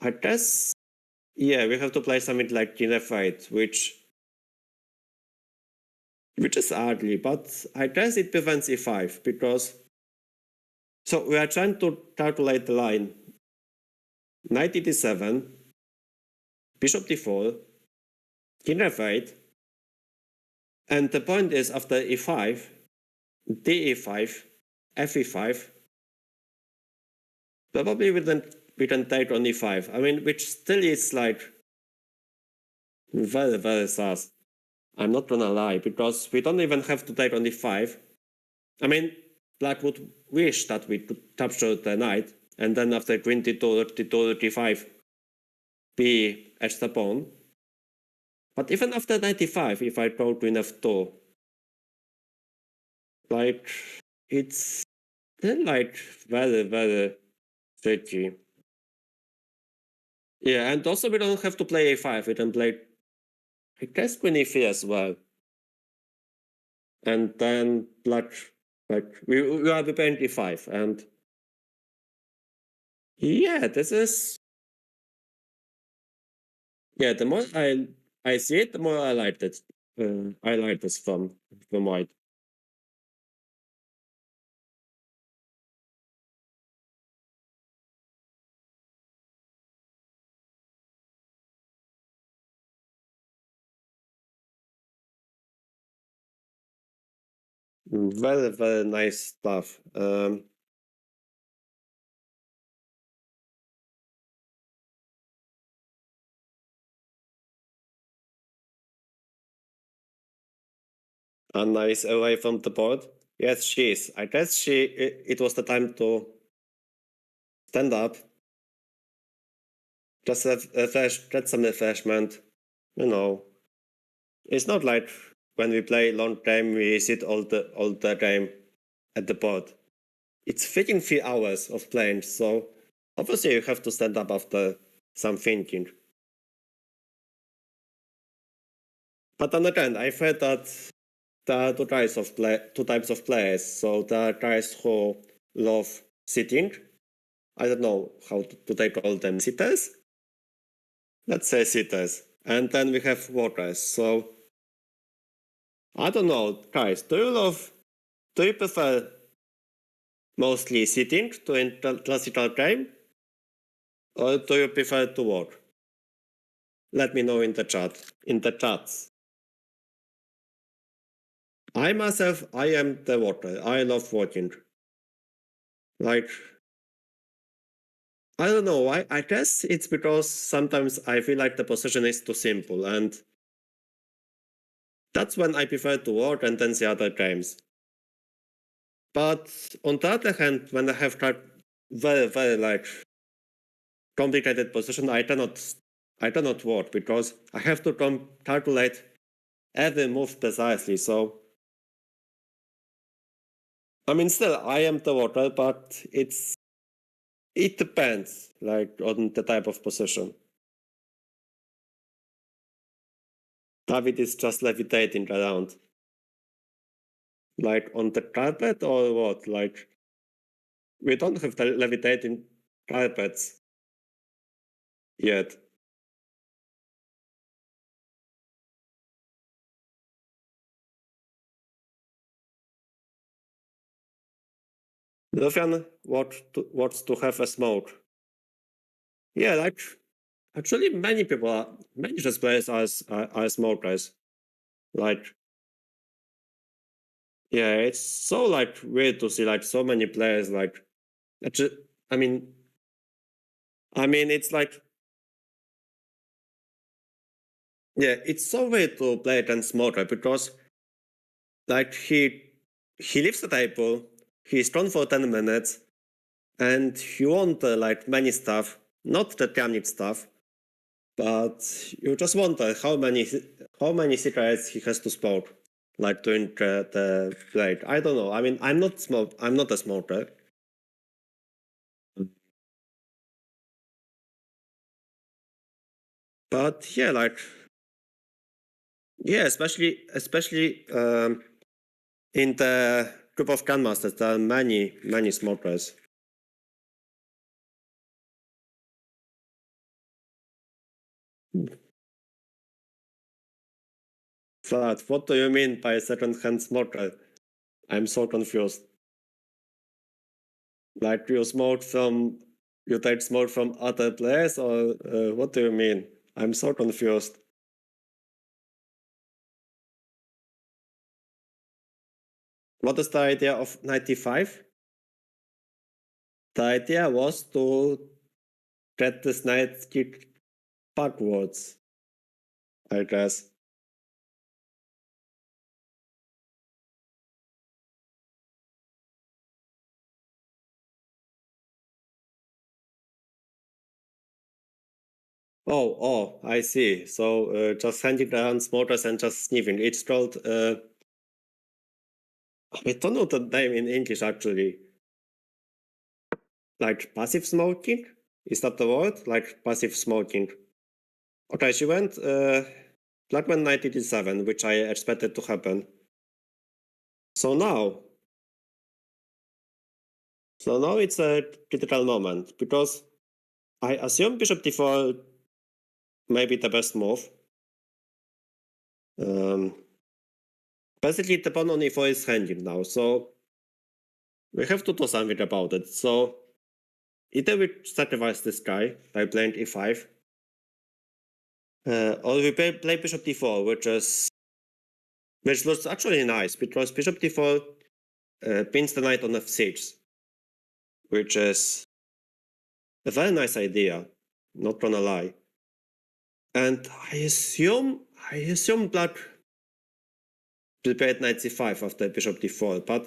I guess, yeah, we have to play something like king f8, which which is ugly, but I guess it prevents e5 because. So we are trying to calculate the line. Knight d7, bishop d4, king f8, and the point is after e5, d e5, fe5, probably we can take on e5. I mean, which still is like very, very sus. I'm not gonna lie, because we don't even have to take on e5. I mean, black would wish that we could capture the knight, and then after queen d2, d2, d5, be edge the pawn. But even after knight e5, if I go queen f2, like, it's still like very, very tricky. Yeah, and also we don't have to play a5, we can play, I guess, queen e3 as well. And then black, like, we are preparing e5, and yeah, this is, yeah, the more I see it, the more I like it. I like this from white. Very, very nice stuff. Anna is away from the board. Yes, she is. I guess it was the time to stand up. Just get some refreshment. You know, it's not like when we play long game, we sit all the game at the board. It's freaking 3 hours of playing, so obviously you have to stand up after some thinking. But then again, I've heard that there are two types of players. So there are guys who love sitting. I don't know how to they call them, sitters. Let's say sitters. And then we have workers. So I don't know, guys. Do you prefer mostly sitting to a classical game, or do you prefer to work? Let me know in the chats. I myself, I am the worker. I love working. Like, I don't know. I guess it's because sometimes I feel like the position is too simple, and that's when I prefer to work and then the other games. But on the other hand, when I have got very, very like complicated position, I cannot work because I have to calculate every move precisely. So I mean, still I am the worker, but it depends like on the type of position. David is just levitating around. Like on the carpet or what? Like, we don't have the levitating carpets yet. Rufian wants to have a smoke. Yeah, like, actually many chess players are smokers. Like, yeah, it's so like weird to see like so many players like, actually, I mean, it's like, yeah, it's so weird to play against smoker because like he leaves the table, he's gone for 10 minutes, and he wonder like many stuff, not the Kamnik stuff, but you just wonder how many secrets he has to smoke, like during the break. I don't know. I mean, I'm not a smoker. But yeah, like, yeah, especially in the group of grandmasters, there are many smokers. But what do you mean by second-hand model? I'm so confused. Like you take smoke from other players, or what do you mean? I'm so confused. What is the idea of 95? The idea was to get this knight kick backwards, I guess. Oh, I see. So just handing down smokers and just sniffing. It's called, I don't know the name in English actually. Like passive smoking? Is that the word? Like passive smoking. Okay, she went Black went knight d7, which I expected to happen. So now it's a critical moment, because I assume bishop d4 may be the best move. Basically, the pawn on e4 is hanging now, so we have to do something about it. So either we sacrifice this guy by playing e5, or we play bishop d4, which looks actually nice, because bishop d4 pins the knight on f6, which is a very nice idea, not gonna lie. And I assume black prepared knight c5 after bishop d4, but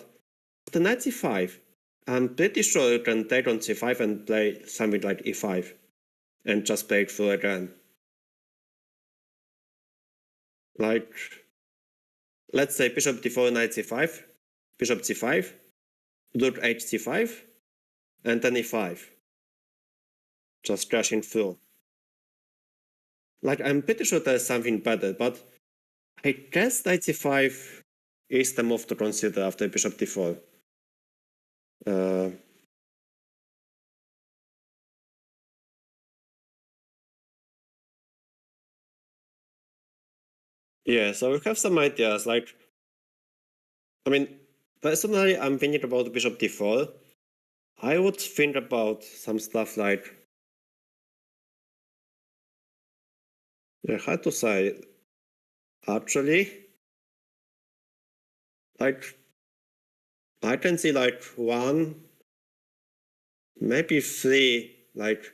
after knight c5, I'm pretty sure you can take on c5 and play something like e5, and just play it through again. Like, let's say bishop d4, knight c5, bishop c5, rook hc5, and then e5. Just crashing through. Like, I'm pretty sure there's something better, but I guess knight c5 is the move to consider after bishop d4. Yeah, so we have some ideas, like, I mean, personally, I'm thinking about bishop d4. I would think about some stuff like, yeah, how to say, actually, like, I can see like 1, maybe 3, like,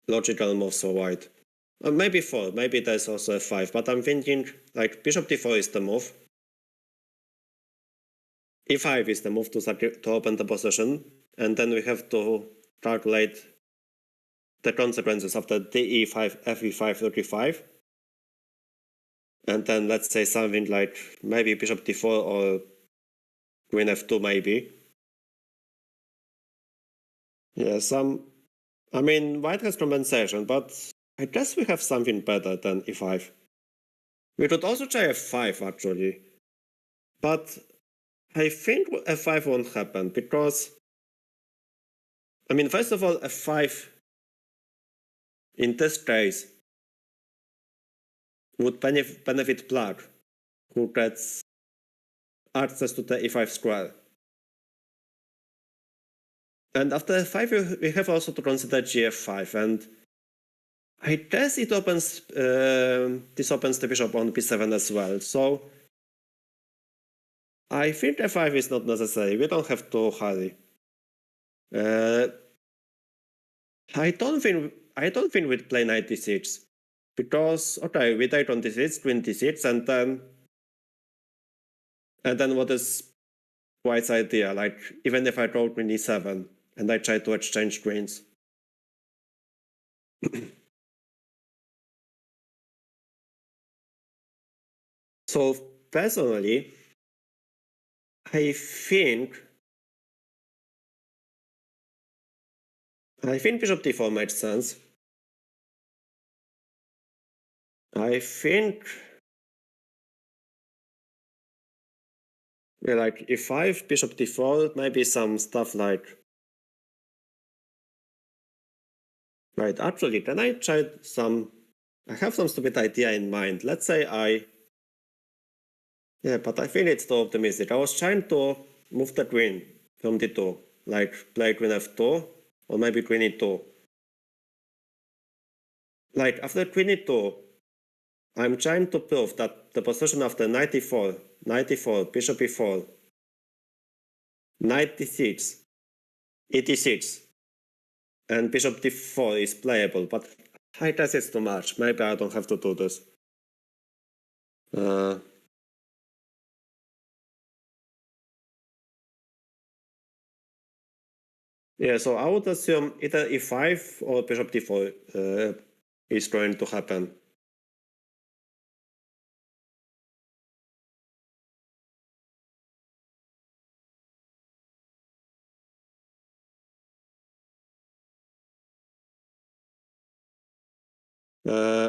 logical moves for white. Maybe 4, maybe there's also a 5, but I'm thinking like bishop d4 is the move. e5 is the move to open the position, and then we have to calculate the consequences after de5, fe5, rook e5. And then let's say something like maybe bishop d4 or queen f2 maybe. Yeah, I mean, white has compensation, but I guess we have something better than e5. We could also try f5 actually, but I think f5 won't happen because, I mean, first of all, f5 in this case would benefit black, who gets access to the e5 square. And after f5, we have also to consider gf5, and I guess it opens this opens the bishop on b7 as well. So I think f5 is not necessary. We don't have to hurry. I don't think we'd play knight d6 because okay, we take on d6, queen d6, and then what is white's idea? Like even if I draw queen e7 and I try to exchange queens. So personally, I think bishop d4 makes sense. I think, yeah, like e5, bishop d4, maybe some stuff like. Right, actually, can I try some? I have some stupid idea in mind. Let's say I Yeah, but I feel it's too optimistic. I was trying to move the queen from d2, like play queen f2, or maybe queen e2. Like after queen e2, I'm trying to prove that the position after knight e4, knight e4, bishop e4, knight d6, e6, and bishop d4 is playable, but I guess it's too much. Maybe I don't have to do this. Yeah, so I would assume either e5 or bishop d4 is going to happen.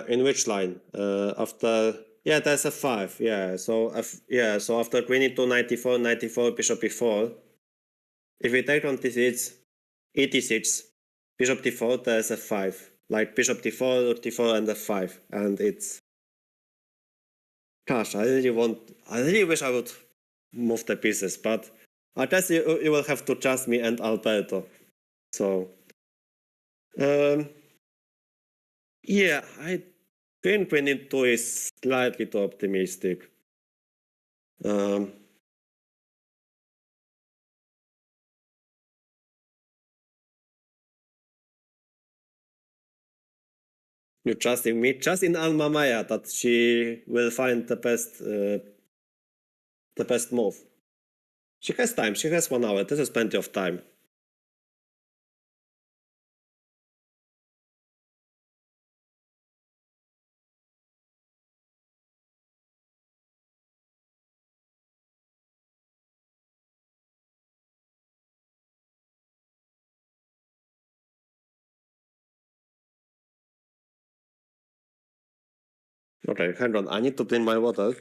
In which line? After there's a 5. Yeah, so so after queen e2, knight e4, knight e4, bishop e4. If we take on d6, e6, bishop d4, there's a 5. Like bishop d4, rook d4, and f5, and it's. Gosh, I really wish I would move the pieces, but I guess you will have to trust me and Alberto. So, yeah, I think queen e2 is slightly too optimistic. You trust in me, trust in Anna-Maja that she will find the best move. She has time. She has 1 hour. This is plenty of time. Okay, hang on. I need to clean my water.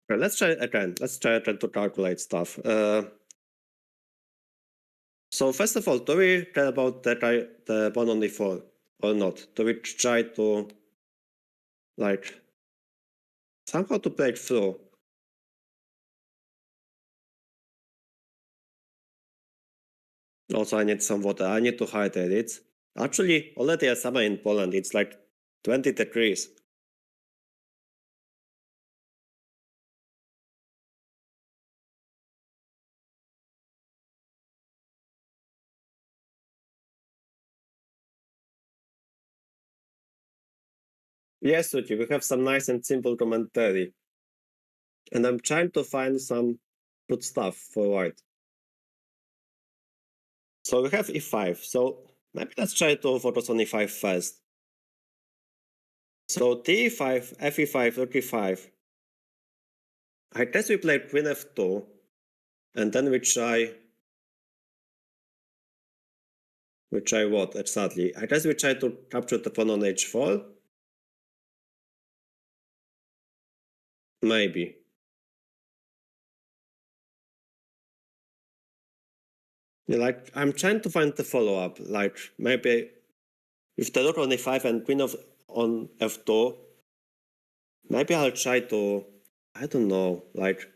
Okay, let's try again. Let's try again to calculate stuff. So first of all, do we care about the pawn on e4 or not? Do we try to like somehow to play it through? Also, I need some water. I need to hydrate it. Actually, already a summer in Poland, it's like 20 degrees. Yes, Suki, we have some nice and simple commentary. And I'm trying to find some good stuff for white. So we have e5. So maybe let's try to focus on e5 first. So d5, fe5, rook e5. I guess we play queen f2. And then we try what exactly? I guess we try to capture the pawn on h4. Maybe. Yeah, like I'm trying to find the follow-up. Like maybe if the rook on e5 and queen on f2, maybe I'll try to, I don't know, like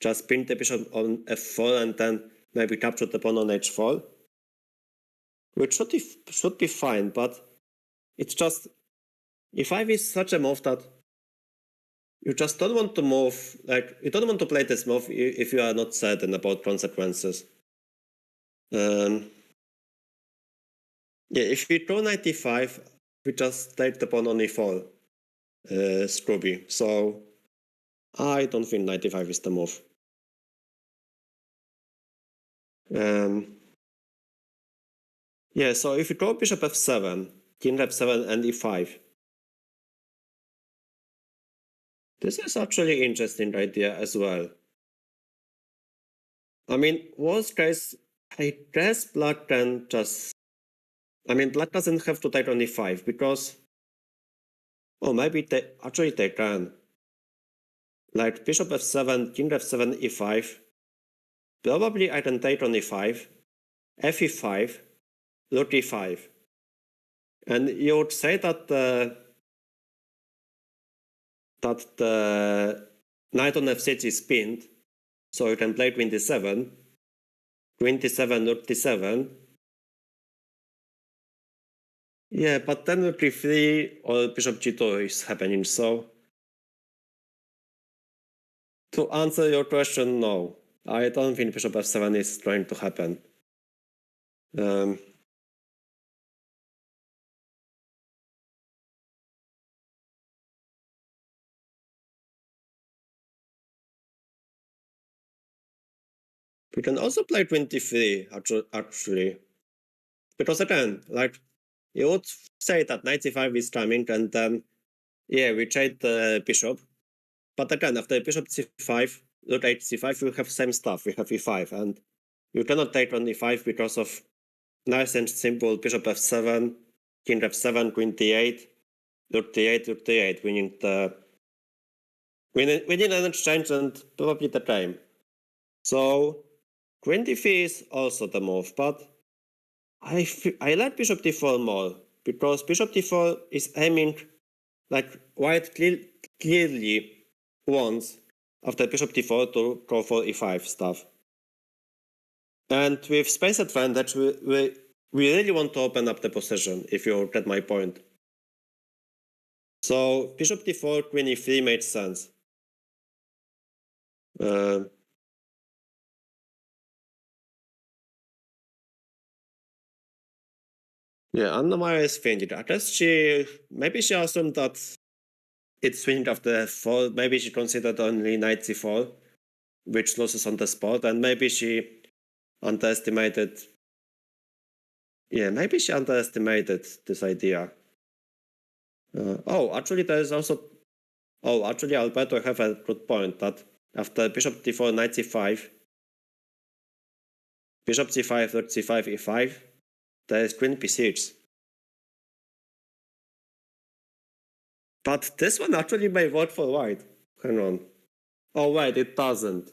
just pin the bishop on f4 and then maybe capture the pawn on h4, which should be fine. But it's just e5 is such a move that you just don't want to move, like, you don't want to play this move if you are not certain about consequences. Yeah, if we draw knight e5, we just take the pawn on e4, Scrooby. So I don't think knight e5 is the move. Yeah, so if we draw bishop f7, king f7 and e5, this is actually interesting idea as well. I mean, worst case, I guess black can just... I mean, black doesn't have to take on e5 because... Oh, maybe they can. like bishop f7, king f7, e5. Probably I can take on e5, fe5, rook e5. And you would say that the knight on f6 is pinned, so you can play queen d7, queen d7, rook d7. Yeah, but then rook e3 or bishop g2 is happening, so to answer your question, no. I don't think bishop f7 is going to happen. We can also play 23, actually. Because again, like, you would say that knight c5 is coming, and then, yeah, we trade the bishop. But again, after bishop c5, rook h5, we have same stuff. We have e5, and you cannot take on e5 because of nice and simple bishop f7, king f7, queen d8, rook d8, rook d8. We need an exchange and probably the time. So queen d3 is also the move, but I like bishop d4 more because bishop d4 is aiming, like, white clearly wants after bishop d4 to go for e5 stuff. And with space advantage, we really want to open up the position, if you get my point. So bishop d4, queen e3 made sense. Yeah, Anna-Maja is fainted. I guess maybe she assumed that it's swing after f4. Maybe she considered only knight c4, which loses on the spot, and maybe she underestimated. Yeah, maybe she underestimated this idea. Actually, there is also. Actually, Alberto have a good point that after bishop d4, knight c5, bishop c5, rook c5, e5, there is queen b6. But this one actually may work for white. Hang on. Oh wait, it doesn't.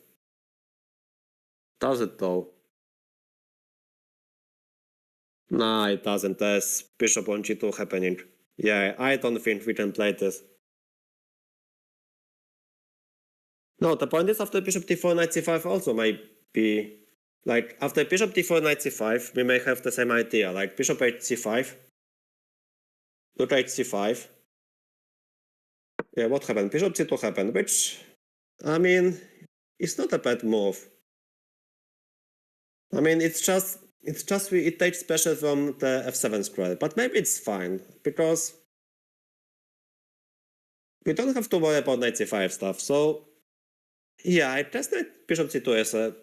Does it though? Nah, it doesn't. There's bishop on g2 happening. Yeah, I don't think we can play this. No, the point is after bishop d4, knight c5 also might be... Like, after bishop d4, knight c5, we may have the same idea. Like, bishop h5, rook h5. Yeah, what happened? Bishop c2 happened, which... I mean, it's not a bad move. I mean, it takes pressure from the f7 square, but maybe it's fine, because we don't have to worry about knight c5 stuff, so yeah, I guess that bishop c2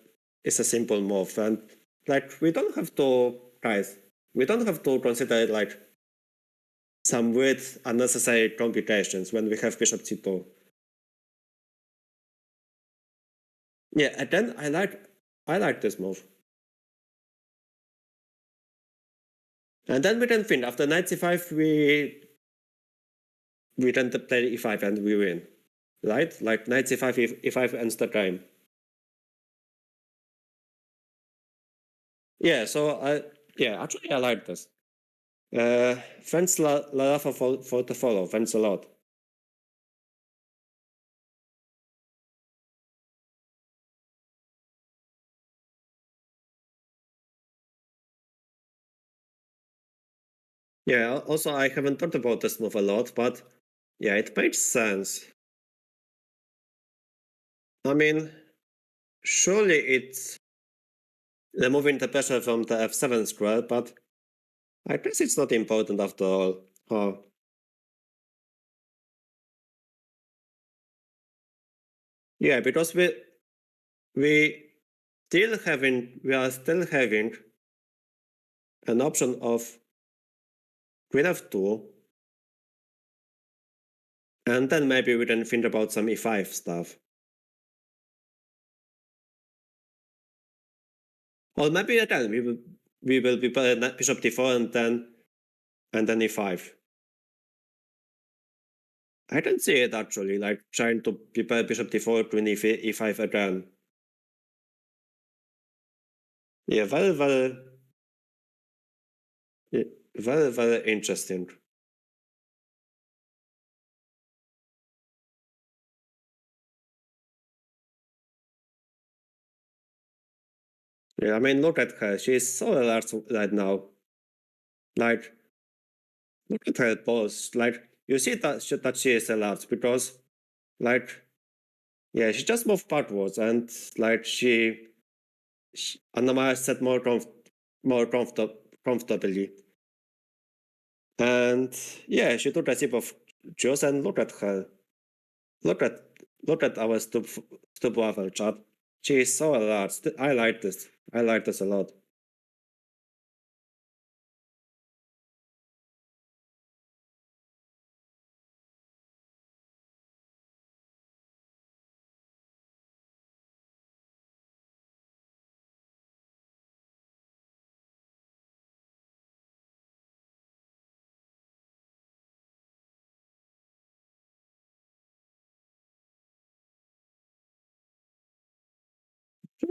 is a simple move, and like, we don't have to, guys, we don't have to consider like some weird unnecessary complications when we have bishop c2. Yeah, and then I like this move. And then we can think after knight c5 we can play e5 and we win. Right? Like knight c5, e5 ends the game. Yeah, so actually I like this. Thanks Larafa for the follow. Thanks a lot. Yeah, also I haven't talked about this move a lot, but yeah, it makes sense. I mean, surely it's removing the pressure from the f7 square, but I guess it's not important after all. Oh. Yeah, because we are still having an option of queen f2, and then maybe we can think about some e5 stuff. Or maybe again we will be bishop d4 and then e5. I don't see it actually, like trying to prepare bishop d4 queen e5 again. Yeah, very interesting. Yeah, I mean, look at her. She's so alert right now. Like, look at her pose. Like, you see that she is alert because, like, yeah, she just moved backwards and, like, Anna-Maja sat more comfortably. And, yeah, she took a sip of juice and look at her. Look at our Stubwaffle chat. She is so alert. I like this. I like this a lot.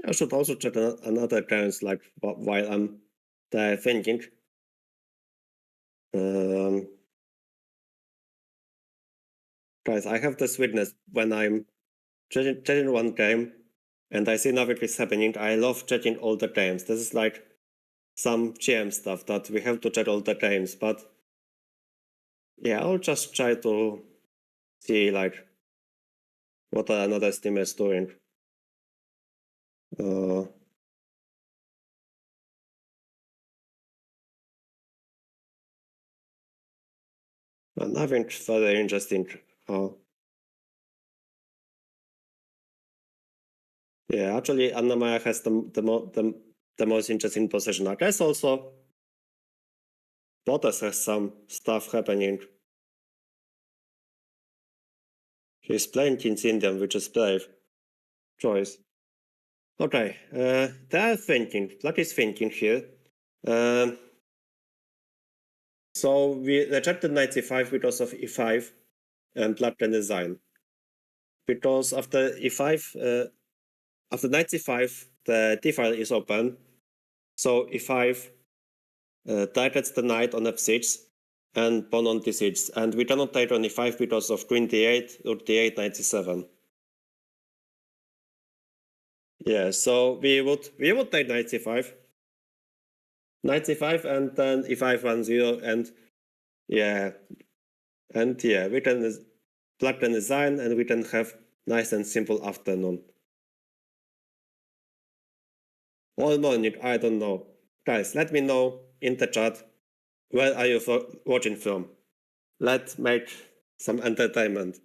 I should also check another accounts like while I'm there thinking. Guys, I have this weakness when I'm checking one game and I see nothing is happening. I love checking all the games. This is like some GM stuff that we have to check all the games, but yeah, I'll just try to see like what another team is doing. Nothing very interesting. Yeah, actually, Anna-Maja has the most interesting position. I guess also Bottas has some stuff happening. He's playing King's Indian, which is brave choice. Okay, they are thinking. Black is thinking here. So we rejected knight c5 because of e5 and black can design. Because after e5, after knight c5, the d file is open. So e5 targets the knight on f6 and pawn on d6. And we cannot take on e5 because of queen d8, rook d8, knight c7. Yeah, so we would take knight c5. Knight c5 and then e5 1-0 and yeah, we can black can design and we can have nice and simple afternoon. All morning, I don't know. Guys, let me know in the chat where are you watching from. Let's make some entertainment.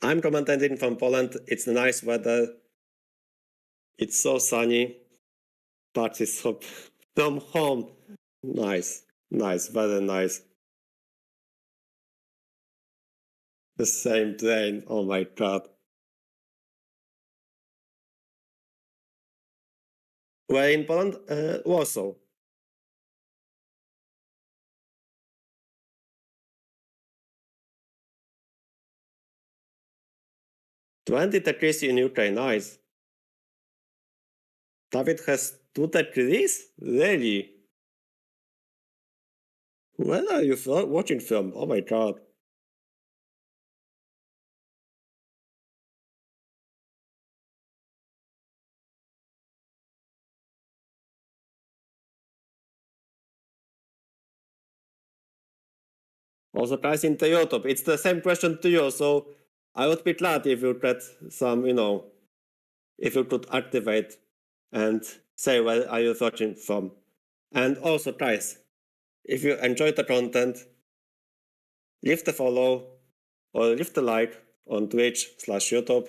I'm commentating from Poland. It's nice weather. It's so sunny. But it's from home. Nice, very nice. The same plane. Oh my god. Where in Poland? Warsaw. 20 degrees in Ukraine. Nice. David has 2 degrees? Really? Where are you watching from? Oh my god. Also, guys, in the YouTube, it's the same question to you. So I would be glad if you get some, if you could activate and say where are you watching from. And also, guys, if you enjoyed the content, leave the follow or leave the like on Twitch/YouTube.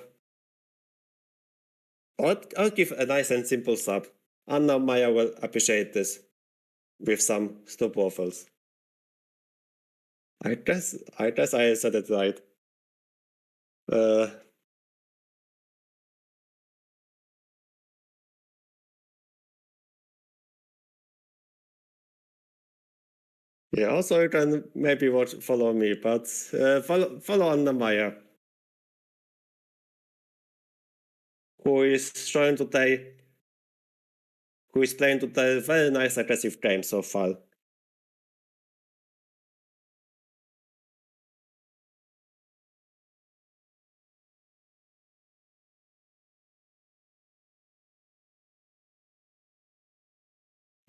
Or give a nice and simple sub. Anna-Maja will appreciate this with some stop waffles. I guess I said it right. Yeah, also you can maybe follow me, but follow Anna-Maja, who is playing today very nice aggressive game so far.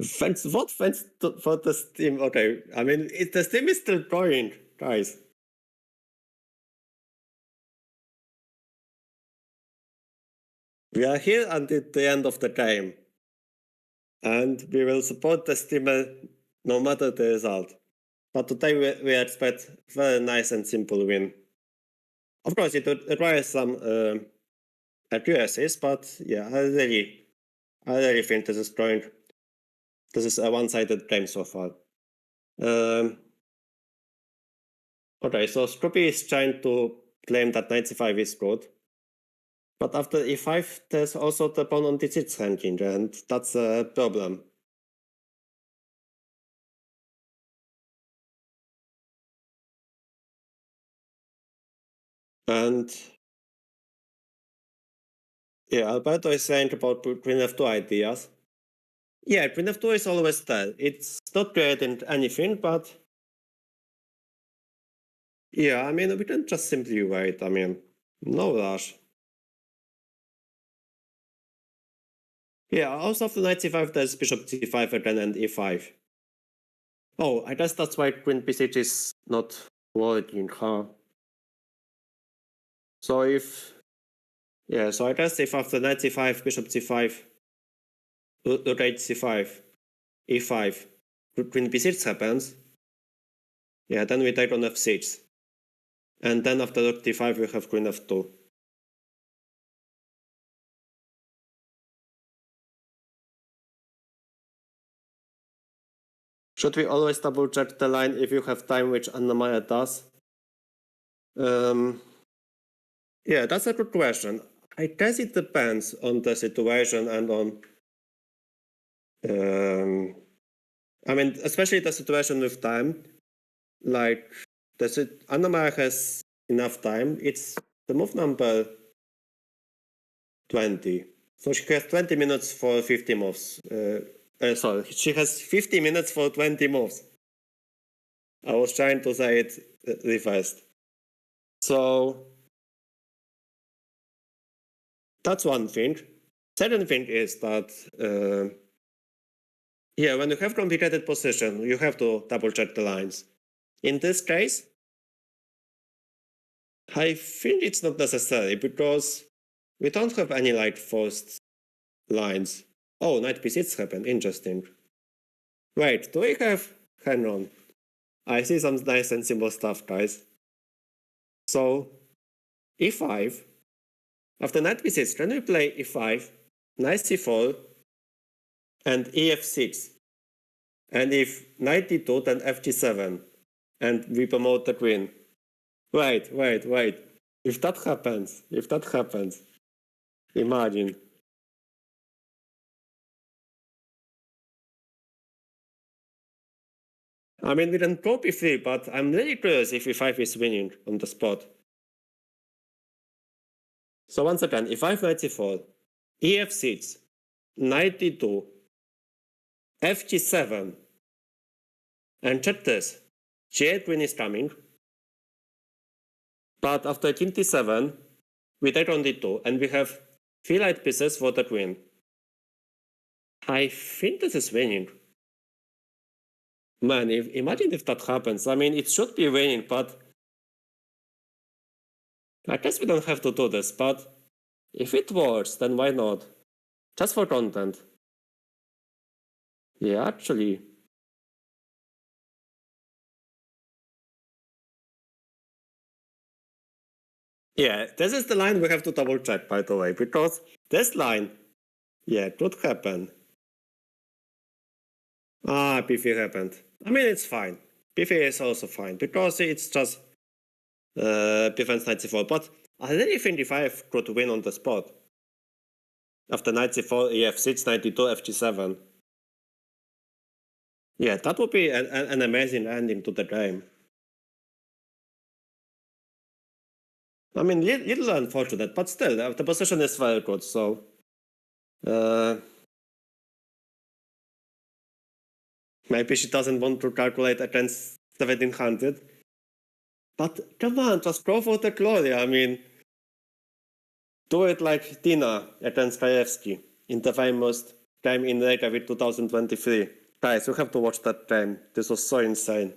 Thanks for the Steam. Okay, I mean, the Steam is still going, guys. We are here until the end of the game. And we will support the streamer no matter the result. But today we expect very nice and simple win. Of course, it requires some accuracies, but yeah, I really think this is going. This is a one-sided game so far. Okay, so Scroopy is trying to claim that knight c5 is good. But after e5, there's also the pawn on d6 hanging, and that's a problem. And yeah, Alberto is saying about queen f2 ideas. Yeah, queen f2 is always there. It's not creating anything, but yeah, I mean, we can just simply wait. I mean, no rush. Yeah, also after knight c5, there's bishop c5 again and e5. Oh, I guess that's why queen b6 is not working, huh? So so I guess if after knight c5, bishop c5, rook c5, e5, queen b6 happens, yeah, then we take on f6. And then after rook d5, we have queen f2. Should we always double check the line if you have time, which Anna-Maja does? Yeah, that's a good question. I guess it depends on the situation and on, I mean, especially the situation with time. Like, Anna-Maja has enough time. It's the move number 20. So she has 20 minutes for 50 moves. Sorry, she has 50 minutes for 20 moves. I was trying to say it reversed. So that's one thing. Second thing is that, yeah, when you have complicated position, you have to double check the lines. In this case, I think it's not necessary because we don't have any like forced lines. Oh, knight b6 happened. Interesting. Wait, do we have? Hang on. I see some nice and simple stuff, guys. So, e5. After knight b6, can we play e5, knight c4, and ef6? And if knight d2, then fg7, and we promote the queen. Wait. If that happens, imagine. I mean, we can go e3, but I'm really curious if e5 is winning on the spot. So once again, e5, knight c4, ef6, knight d2, fg7, and check this. G8 queen is coming, but after king d7, we take on d2, and we have 3 light pieces for the queen. I think this is winning. Man, imagine if that happens. I mean, it should be winning, but I guess we don't have to do this, but if it works, then why not? Just for content. Yeah, actually. Yeah, this is the line we have to double check, by the way, because this line, yeah, could happen. Ah, b3 happened. I mean, it's fine. b3 is also fine, because it's just defense knight c4, but I really think e5 could win on the spot. After knight c4, ef6, knight d2, fg7. Yeah, that would be an amazing ending to the game. I mean, little unfortunate, but still, the position is very good, so... maybe she doesn't want to calculate against 1700. But come on, just go for the glory, I mean... do it like Tina against Krajewski in the famous game in Reykjavik 2023. Guys, you have to watch that game. This was so insane.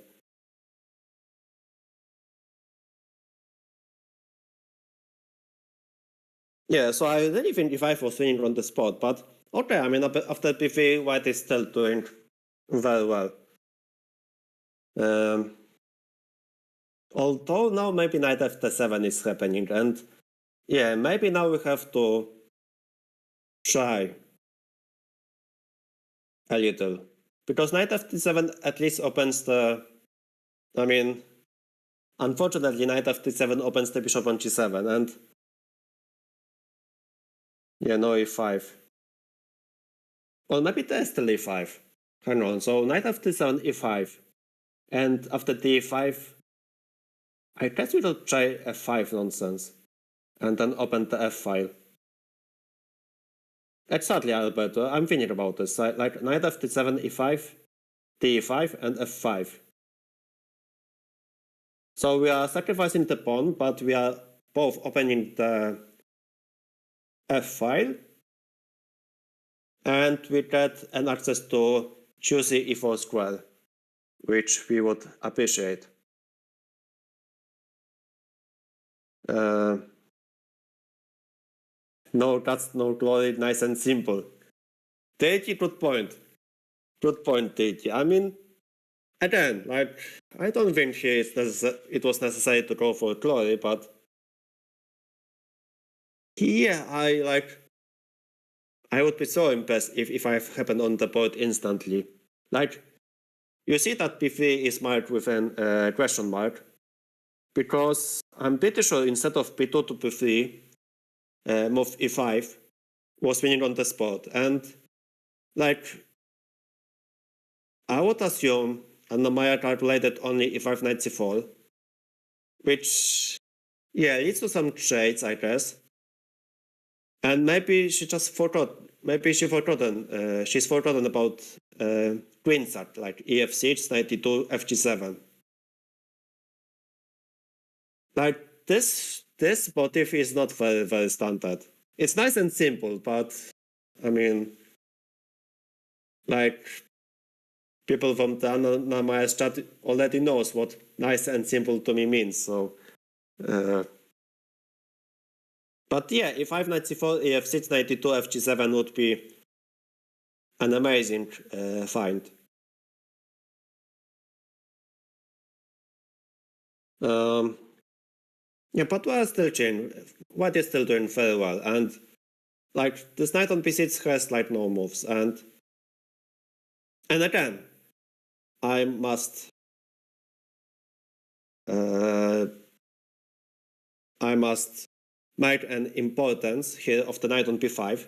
Yeah, so I really think e5 was winning on the spot, but okay, I mean, after b3, white is still doing very well. Although now maybe knight f7 is happening, and yeah, maybe now we have to try a little. Because knight f7 at least opens the... I mean, unfortunately, knight f7 opens the bishop on g7, and... yeah, no e5. Or maybe there's still e5. Hang on, so knight f7, e5. And after d5, I guess we will try f5 nonsense. And then open the f file. Exactly, Alberto. I'm thinking about this. Like knight f7, e5, d5, and f5. So we are sacrificing the pawn, but we are both opening the f file. And we get an access to juicy e4 square, which we would appreciate. No, that's no glory, nice and simple. Deji, good point. Good point, Deji. I mean, again, like, I don't think it was necessary to go for glory, but here I would be so impressed if e5 happened on the board instantly. Like, you see that b3 is marked with an question mark, because I'm pretty sure instead of b2 to b3, move e5 was winning on the spot, and like I would assume Anna-Maja calculated only e5 knight c4, which yeah leads to some trades, I guess. And maybe she just forgot. Maybe she's forgotten about queen sack, like ef6, knight d2, fg7. Like this motif is not very, very standard. It's nice and simple, but I mean, like people from the Anna-Maja chat already knows what nice and simple to me means. So, but yeah, e5 knight c4, ef6 knight d2, fg7 would be an amazing find. Yeah, but we're still changing. White is still doing very well, and like this knight on b6 has like no moves, and again, I must make an importance here of the knight on b5.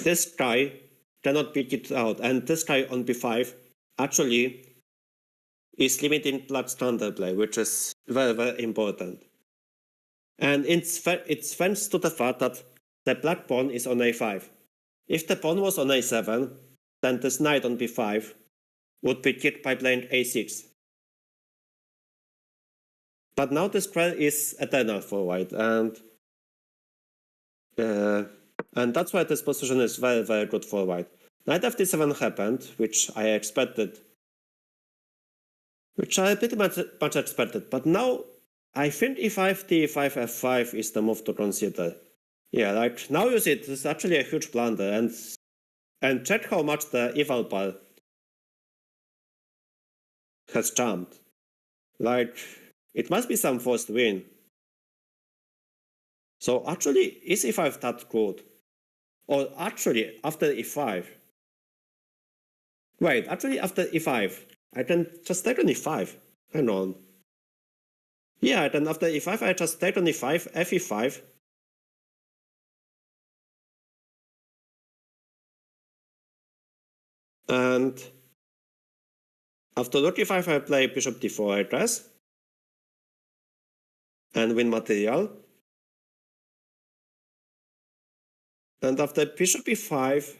This guy cannot be kicked out, and this guy on b5 actually is limiting black's counterplay, which is very, very important. And it's thanks to the fact that the black pawn is on a5. If the pawn was on a7, then this knight on b5 would be kicked by playing a6. But now the square is eternal for white, and that's why this position is very, very good for white. Knight f7 happened, which I expected. Which I pretty much expected, but now I think e5, d5, f5 is the move to consider. Yeah, like now you see it's actually a huge blunder, and check how much the eval bar has jumped. Like, it must be some forced win. So actually, is e5 that good? Or actually, after e5? Wait, actually after e5, I can just take on e5. Hang on. Yeah, then after e5, I just take on e5, fe5. And after rook e5, I play bishop d4 address and win material. And after bishop e5,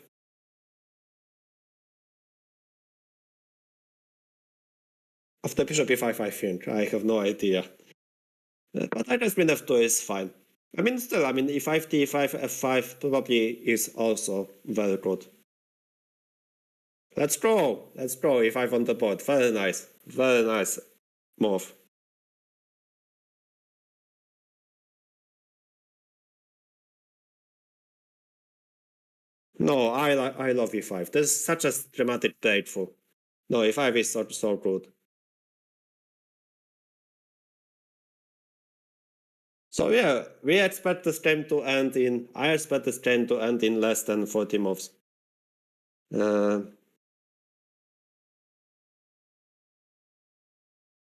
I think. I have no idea. But I just win f2 is fine. I mean, still, e5, d5, f5 probably is also very good. Let's draw e5 on the board. Very nice move. No, I love e5. This is such a dramatic breakthrough. No, e5 is so good. So yeah, we expect the game to end in. I expect the game to end in less than 40 moves.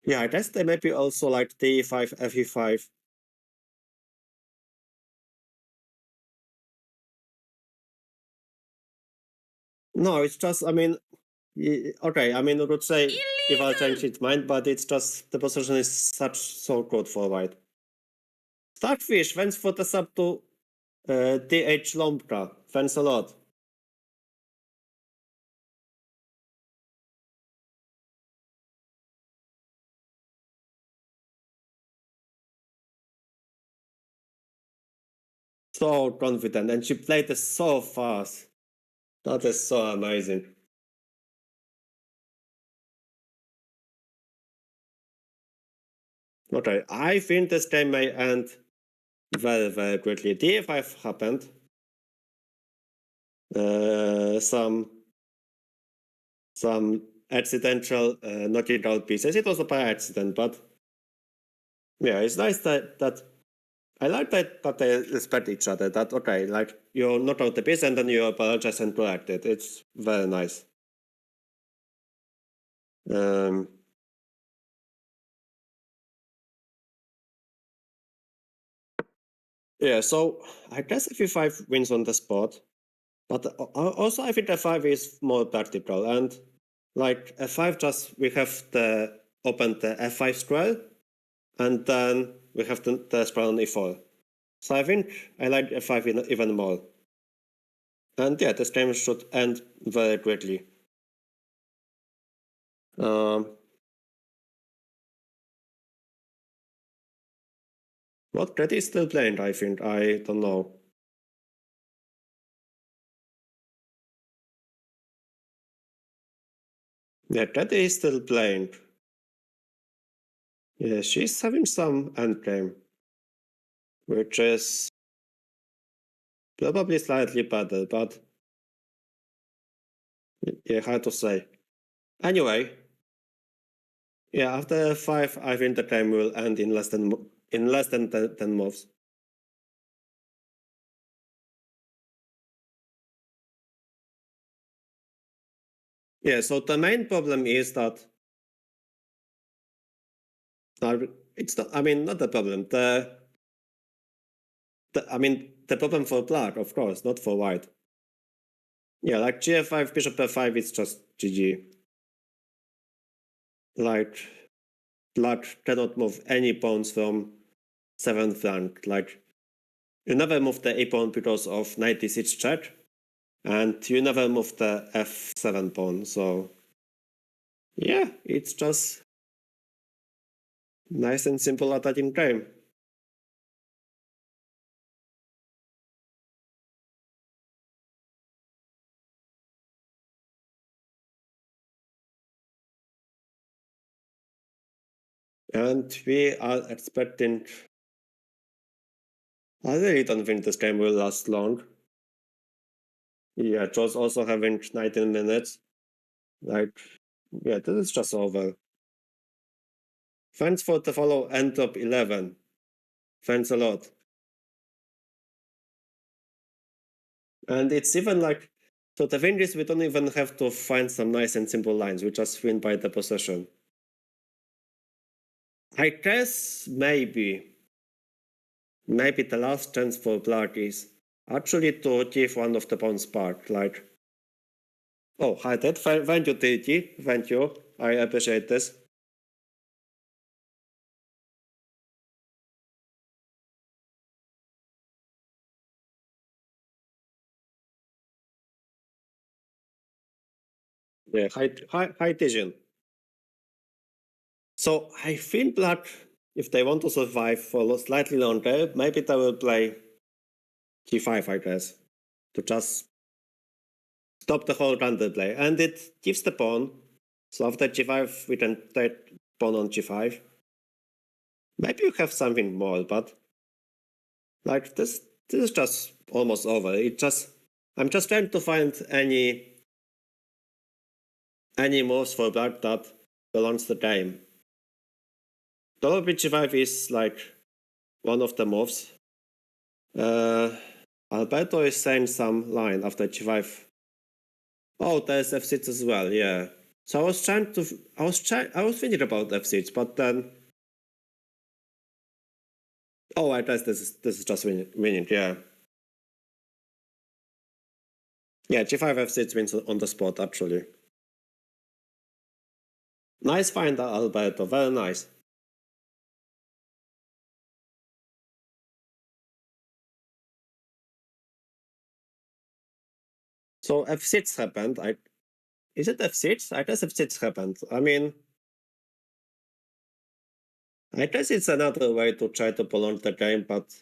Yeah, I guess they maybe also like d5, fe5. No, it's just, okay, I would say if I change its mind, but it's just the position is so good for white. Starfish, thanks for the sub to DH Lombka. Thanks a lot. So confident, and she played it so fast. That is so amazing. Okay, I think this game may end very, very quickly. d5 happened. Some accidental knocking out pieces. It was by accident, but yeah, it's nice that I like that they respect each other. That okay, like you knock out the piece and then you apologize and correct it. It's very nice. Yeah, so I guess f5 wins on the spot, but also I think f5 is more practical, and like f5 just we have the open the f5 square, and then we have the square on e4. So I think I like f5 even more. And yeah, this game should end very quickly. What Red is still playing, I think. I don't know. Yeah, Red is still playing. Yeah, she's having some endgame, which is probably slightly better, but yeah, hard to say. Anyway, yeah, after 5, I think the game will end in less than 10 moves. Yeah, so the main problem is that it's not. Not the problem. The problem for black, of course, not for white. Yeah, like g5, bishop f5, it's just GG. Like, black cannot move any pawns from 7th rank. Like, you never move the a pawn because of knight d6 check, and you never move the f7 pawn, so yeah, it's just nice and simple attacking game. And we are expecting. I really don't think this game will last long. Yeah, Joe's also having 19 minutes. Like, yeah, this is just over. Thanks for the follow, end up 11. Thanks a lot. And it's even like, so the thing is, we don't even have to find some nice and simple lines. We just win by the possession. I guess maybe the last chance for black is actually to give one of the pawns back. Like, Oh, hi Ted. Thank you, Titi. Thank you. I appreciate this. Yeah, hi, Tijin. So I think that if they want to survive for slightly longer, maybe they will play g5, I guess, to just stop the whole random play. And it gives the pawn. So after g5, we can take pawn on g5. Maybe you have something more, but like this is just almost over. I'm just trying to find any moves for black that belongs to the game. Dollar g5 is like one of the moves. Alberto is saying some line after g5. Oh, there's f6 as well, yeah. So I was thinking about f6, but then oh, I guess this is just winning, yeah. Yeah, g5 f6 wins on the spot actually. Nice find, Alberto, very nice. So f6 happened. Is it f6? I guess f6 happened. I mean, I guess it's another way to try to prolong the game, but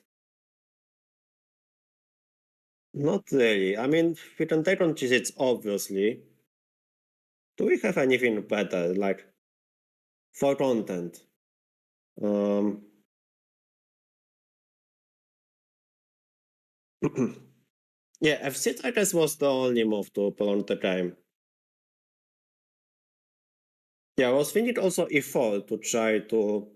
not really. I mean, we can take on g6, obviously. Do we have anything better, like, for content? Yeah, f6, I guess, was the only move to prolong the game. Yeah, I was thinking also e4 to try to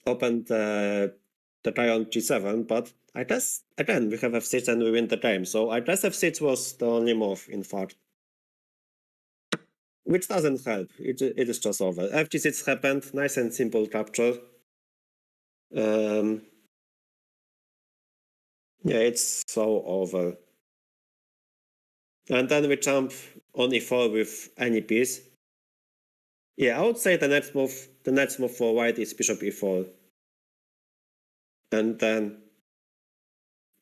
open the try on g7, but I guess, again, we have f6 and we win the game, so I guess f6 was the only move, in fact. Which doesn't help, it is just over. fg6 happened, nice and simple capture. Yeah, it's so over. And then we jump on e4 with any piece. Yeah, I would say the next move for white is bishop e4. And then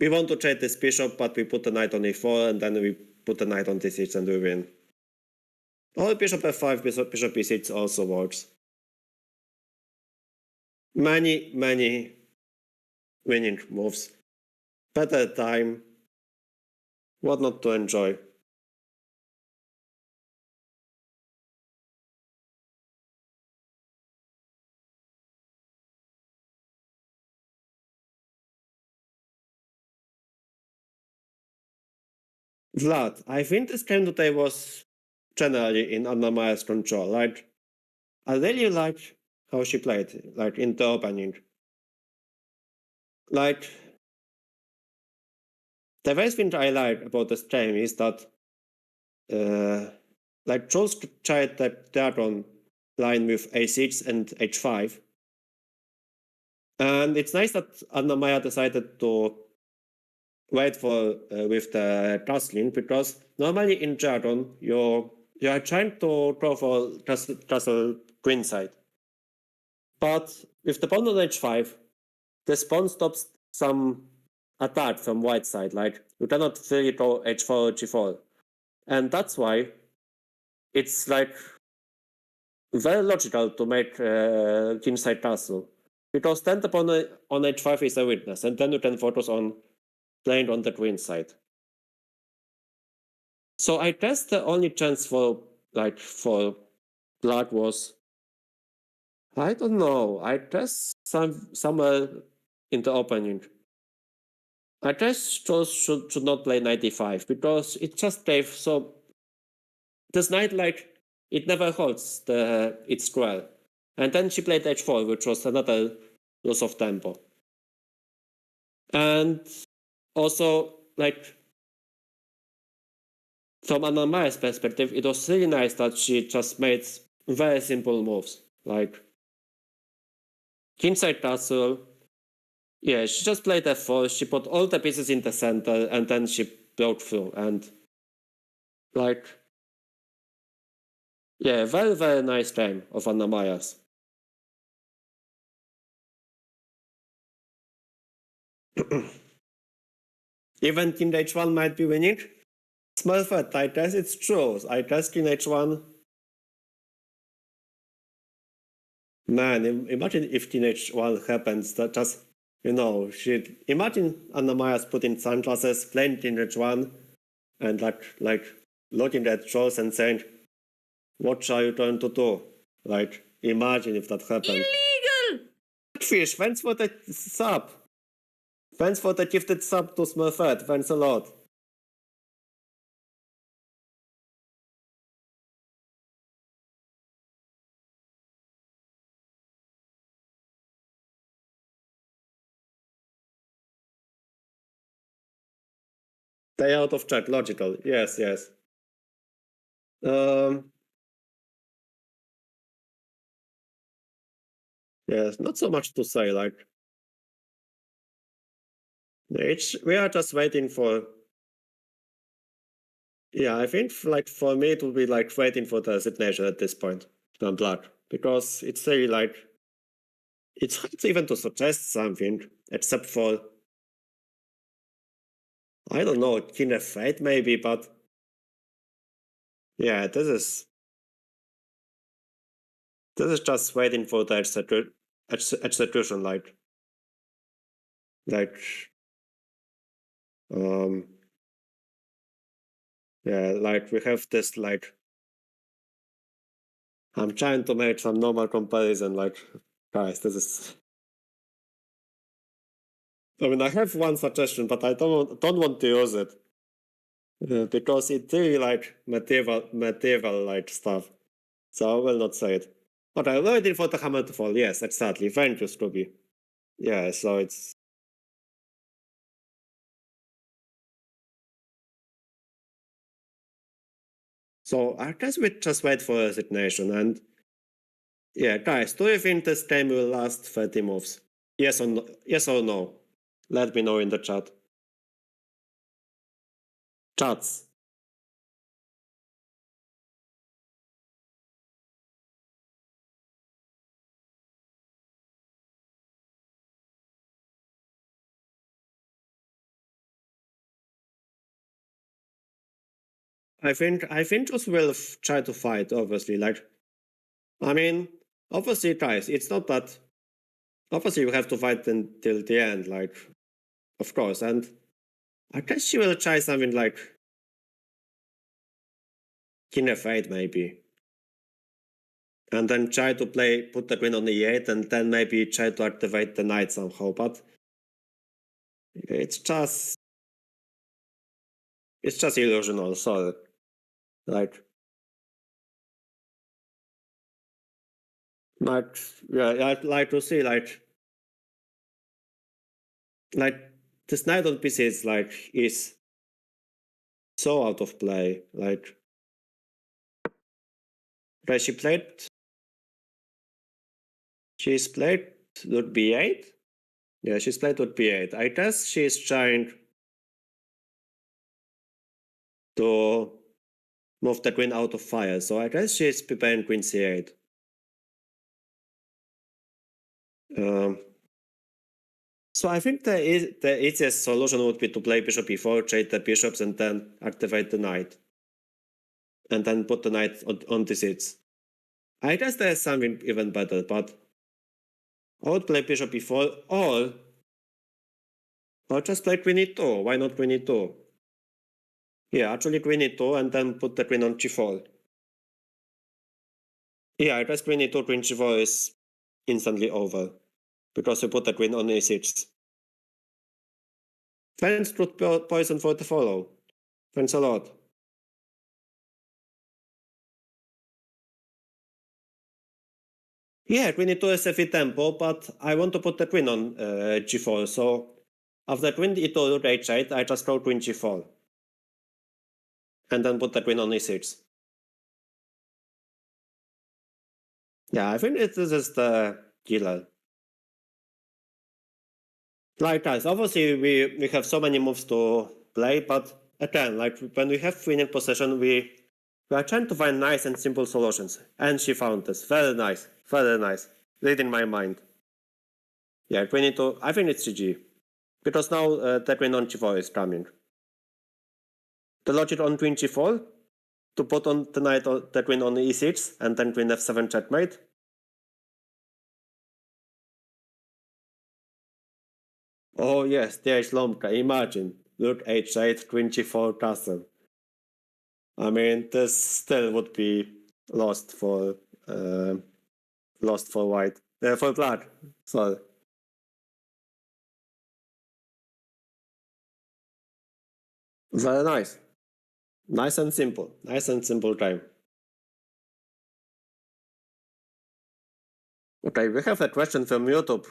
we want to trade this bishop, but we put the knight on e4, and then we put the knight on d6 and we win. Or bishop f5, bishop e6 also works. Many winning moves. Better time. What not to enjoy. Vlad, I think this game today was generally in Anna-Maja's control. Like, I really liked how she played, like in the opening. Like, the first thing I like about this game is that, like, Jules tried the dragon line with a6 and h5. And it's nice that Anna-Maja decided to wait for with the castling, because normally in dragon you are trying to go for castle queenside. But with the pawn on h5, the pawn stops some attack from white side, like you cannot really go h4 or g4. And that's why it's like very logical to make kingside castle. Because then the pawn on h5 is a weakness, and then you can focus on playing on the queen side. So I guess the only chance for black was, I don't know, I guess somewhere in the opening. I guess Jones should not play 95 because it just gave so this knight, like, it never holds its square. And then she played h4, which was another loss of tempo. And also, like, from Anna-Maja's perspective, it was really nice that she just made very simple moves, like kingside castle. Yeah, she just played f4, she put all the pieces in the center, and then she broke through. And like, yeah, very, very nice game of Anna-Maja's. Even Team H1 might be winning. Small threat, I guess it's true. I guess Team H1. Man, imagine if Team H1 happens, that just, you know, shit. Imagine Anna-Maja's putting sunglasses, playing Team H1, and like looking at trolls and saying, what are you going to do? Like, imagine if that happened. Illegal! Fish, thanks for the sub. Thanks for the gifted sub to Smurfette. Thanks a lot. Stay out of chat, logical. Yes, yes. Yes, not so much to say, like. We are just waiting for. Yeah, I think like for me it would be like waiting for the resignation at this point from Black. Because it's really like it's hard even to suggest something, except for I don't know, King of Fate maybe, but yeah, this is just waiting for the execution, like yeah, like we have this like I'm trying to make some normal comparison, like guys, this is I mean I have one suggestion, but I don't want to use it. Because it's really like medieval like stuff. So I will not say it. But I'm waiting for the hammer to fall. Yes, exactly. Thank you, Scooby. Yeah, so it's. So I guess we just wait for resignation. And yeah, guys, do you think this game will last 30 moves? Yes or no? Yes or no? Let me know in the chat. Chats. I think us will try to fight, obviously. Like, I mean, obviously, guys, it's not that. Obviously, you have to fight until the end, like, of course. And I guess she will try something like King of 8 maybe. And then try to put the queen on E8 and then maybe try to activate the knight somehow. But it's just illusional, sorry. Like yeah, I'd like to see like this knight on PC is so out of play. Like she's played rook b8. Yeah, she's played rook b8. I guess she's trying to move the queen out of fire. So I guess she's preparing queen c8. So I think the easiest solution would be to play bishop e4, trade the bishops, and then activate the knight. And then put the knight on the seats. I guess there's something even better, but I would play bishop e4 or just play queen e2. Why not queen e2? Yeah, actually queen e2 and then put the queen on g4. Yeah, I guess queen e2, queen g4 is instantly over because you put the queen on e6. Thanks to Poison for the follow. Thanks a lot. Yeah, queen e2 is a free tempo, but I want to put the queen on g4, so after queen e2 rook h8, I just go queen g4. And then put the queen on e6. Yeah, I think this is the killer. Like guys, obviously we have so many moves to play, but again, like when we have queen in possession, we are trying to find nice and simple solutions. And she found this. Very nice. Very nice. Reading my mind. Yeah, queen into... I think it's GG. Because now the queen on g4 is coming. The logic on queen g4 to put on the knight or the queen on e6 and then queen f7 checkmate. Oh yes, there is Lomka, imagine. Rook h8, queen g4 castle. I mean, this still would be lost for white. For black, sorry. Very nice. Nice and simple. Nice and simple game. Okay, we have a question from YouTube.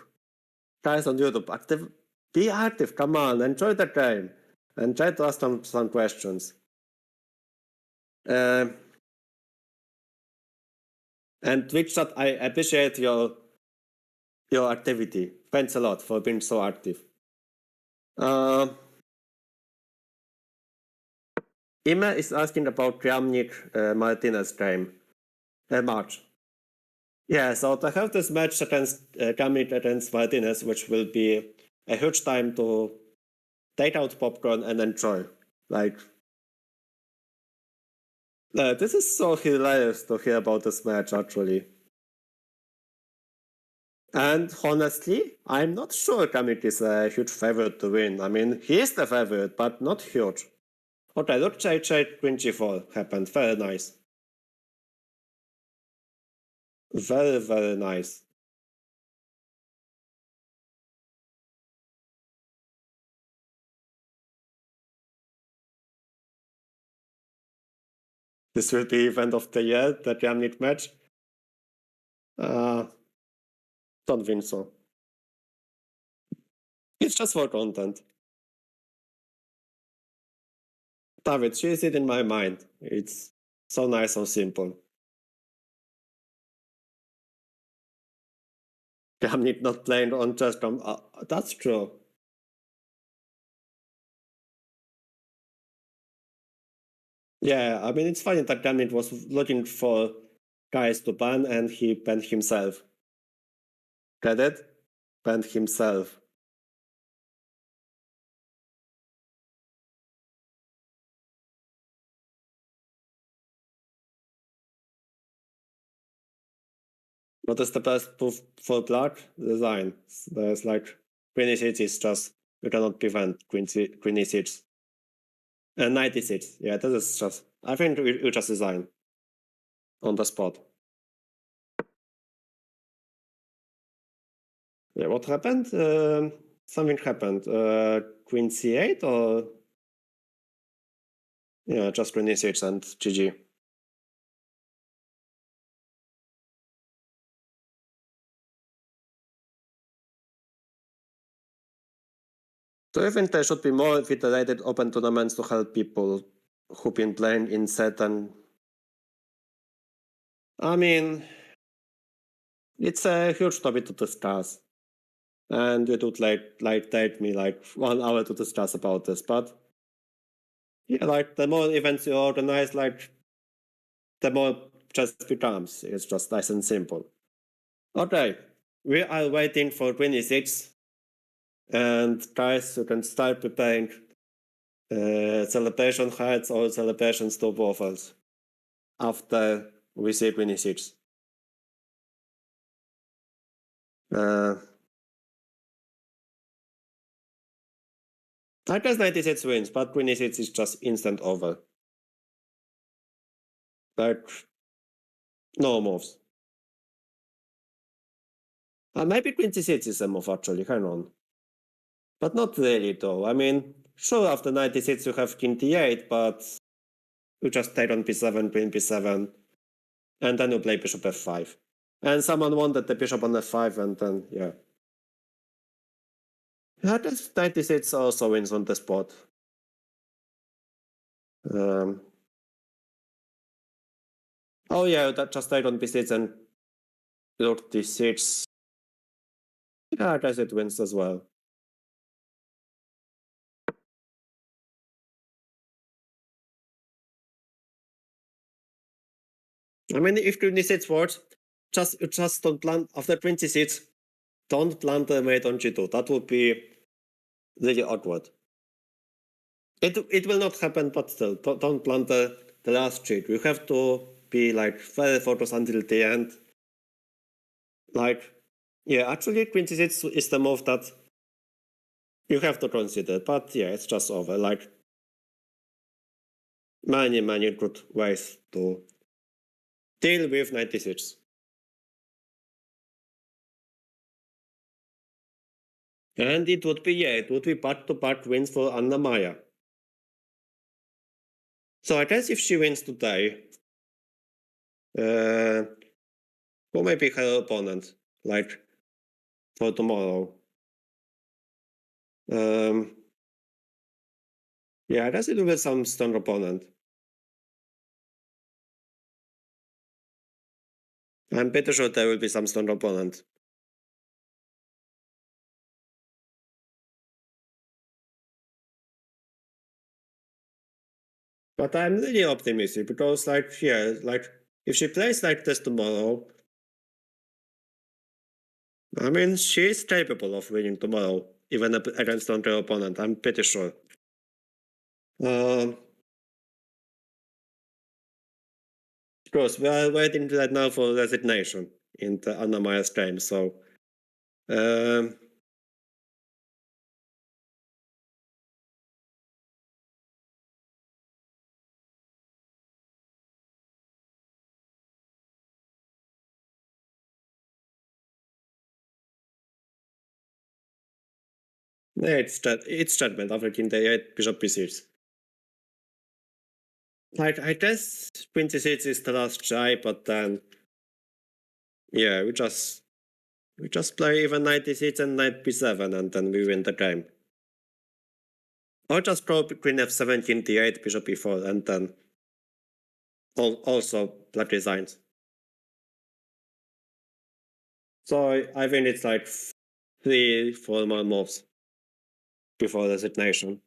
Guys on YouTube, active. Be active, come on, enjoy the game. And try to ask some questions. And Twitch chat, I appreciate your activity. Thanks a lot for being so active. Ime is asking about Kramnik Martinez game match. Yeah, so to have this match against Kramnik against Martinez, which will be a huge time to take out popcorn and enjoy. Like, this is so hilarious to hear about this match, actually. And honestly, I'm not sure Kramnik is a huge favorite to win. I mean, he is the favorite, but not huge. Okay, look, J queen g4 happened. Very nice. Very, very nice. This will be event of the year, the Kramnik match. Don't think so. It's just for content. David, she is it in my mind. It's so nice, so simple. Kramnik not playing on chess. That's true. Yeah, I mean, it's funny that Kramnik was looking for guys to ban and he banned himself. Get it? Banned himself. What is the best move for black? Design. There's like queen e6 is just, you cannot prevent queen e6. And knight e6. Yeah, this is just, I think you just design on the spot. Yeah, what happened? Something happened. Queen c8 or? Yeah, just queen e6 and GG. So I think there should be more federated open tournaments to help people who've been playing in certain... I mean, it's a huge topic to discuss. And it would like take me like 1 hour to discuss about this, but yeah, like the more events you organize, like the more chess becomes. It's just nice and simple. Okay, we are waiting for queen e6. And guys, you can start preparing celebration hearts or celebration stop waffles after we see queen e6. I guess knight e6 wins, but queen e6 is just instant over. Like, no moves. Maybe queen c6 is a move actually, hang on. But not really though. I mean, sure, after knight e6 you have king d8, but you just take on b7, queen b7, and then you play bishop f5. And someone wanted the bishop on f5, and then, yeah. Yeah, this knight e6 also wins on the spot. Oh yeah, that just take on b6 and rook d6. Yeah, I guess it wins as well. I mean, if 26 works, just don't plant after 26. Don't plant the mate on G2. That would be really awkward. It will not happen, but still, don't plant the last cheat. You have to be like very focused until the end. Like, yeah, actually 26 is the move that you have to consider, but yeah, it's just over. Like, many good ways to deal with 96. And it would be back-to-back wins for Anna-Maja. So I guess if she wins today, who may be her opponent, like, for tomorrow? Yeah, I guess it will be some strong opponent. I'm pretty sure there will be some strong opponent. But I'm really optimistic because, like, yeah, like, if she plays like this tomorrow, I mean, she's capable of winning tomorrow, even against stronger opponent, I'm pretty sure. Of course, we are waiting right now for resignation in the Anna-Maja's game, so yeah, it's judgment after king d8, bishop b6. Like, I guess 26 is the last try, but then yeah, we just play even knight d6 and knight b7, and then we win the game. Or just go queen f7, king d8, bishop e4, and then also black designs. So I think it's like 3-4 more moves before resignation.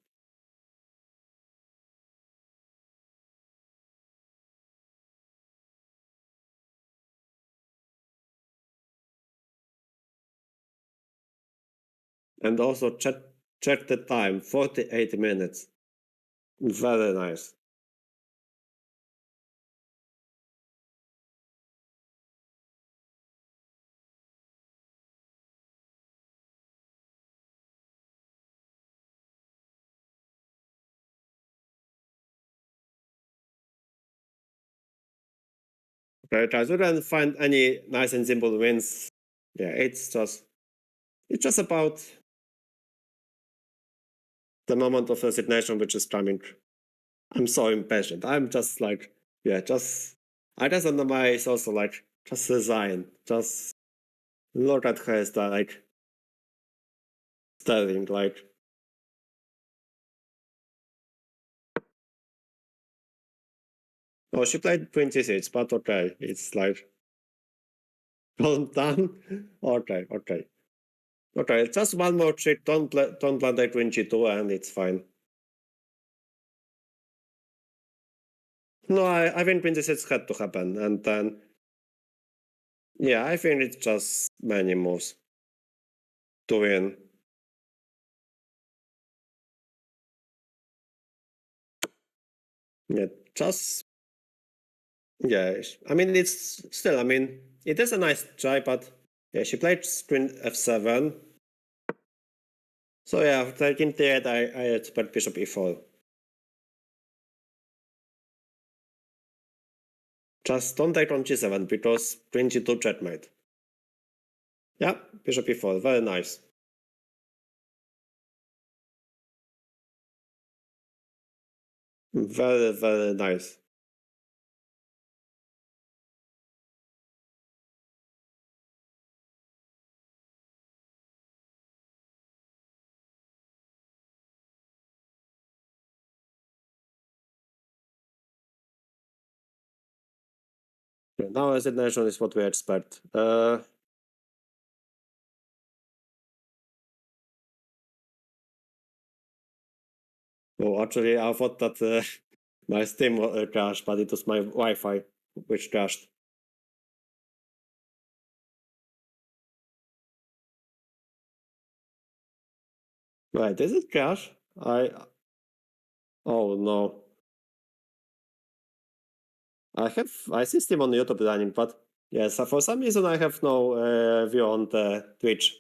And also check the time, 48 minutes. Very nice. Okay, I couldn't find any nice and simple wins. Yeah, it's just about the moment of resignation which is coming. I'm so impatient. I'm just like, yeah, I guess Anna-Maja is also like, just resign. Just look at her like staring, like. Oh, she played 26, but okay, it's like all done. Okay. Okay, just one more trick. Don't play the queen g2, and it's fine. No, I think 26 had to happen, and then yeah, I think it's just many moves to win. Yeah, just yeah. I mean, it's still. I mean, it is a nice try, but yeah, she played queen f7. So yeah, taking d8, I expect bishop e4. Just don't take on g7 because queen g2 checkmate. Yeah, bishop e4, very nice. Very nice. Yeah, now resignation is what we expect. Oh, actually, I thought that my Steam crashed, but it was my Wi-Fi which crashed. Wait, is it crash? Oh no. I see Steam on YouTube running, but yes, for some reason I have no view on the Twitch.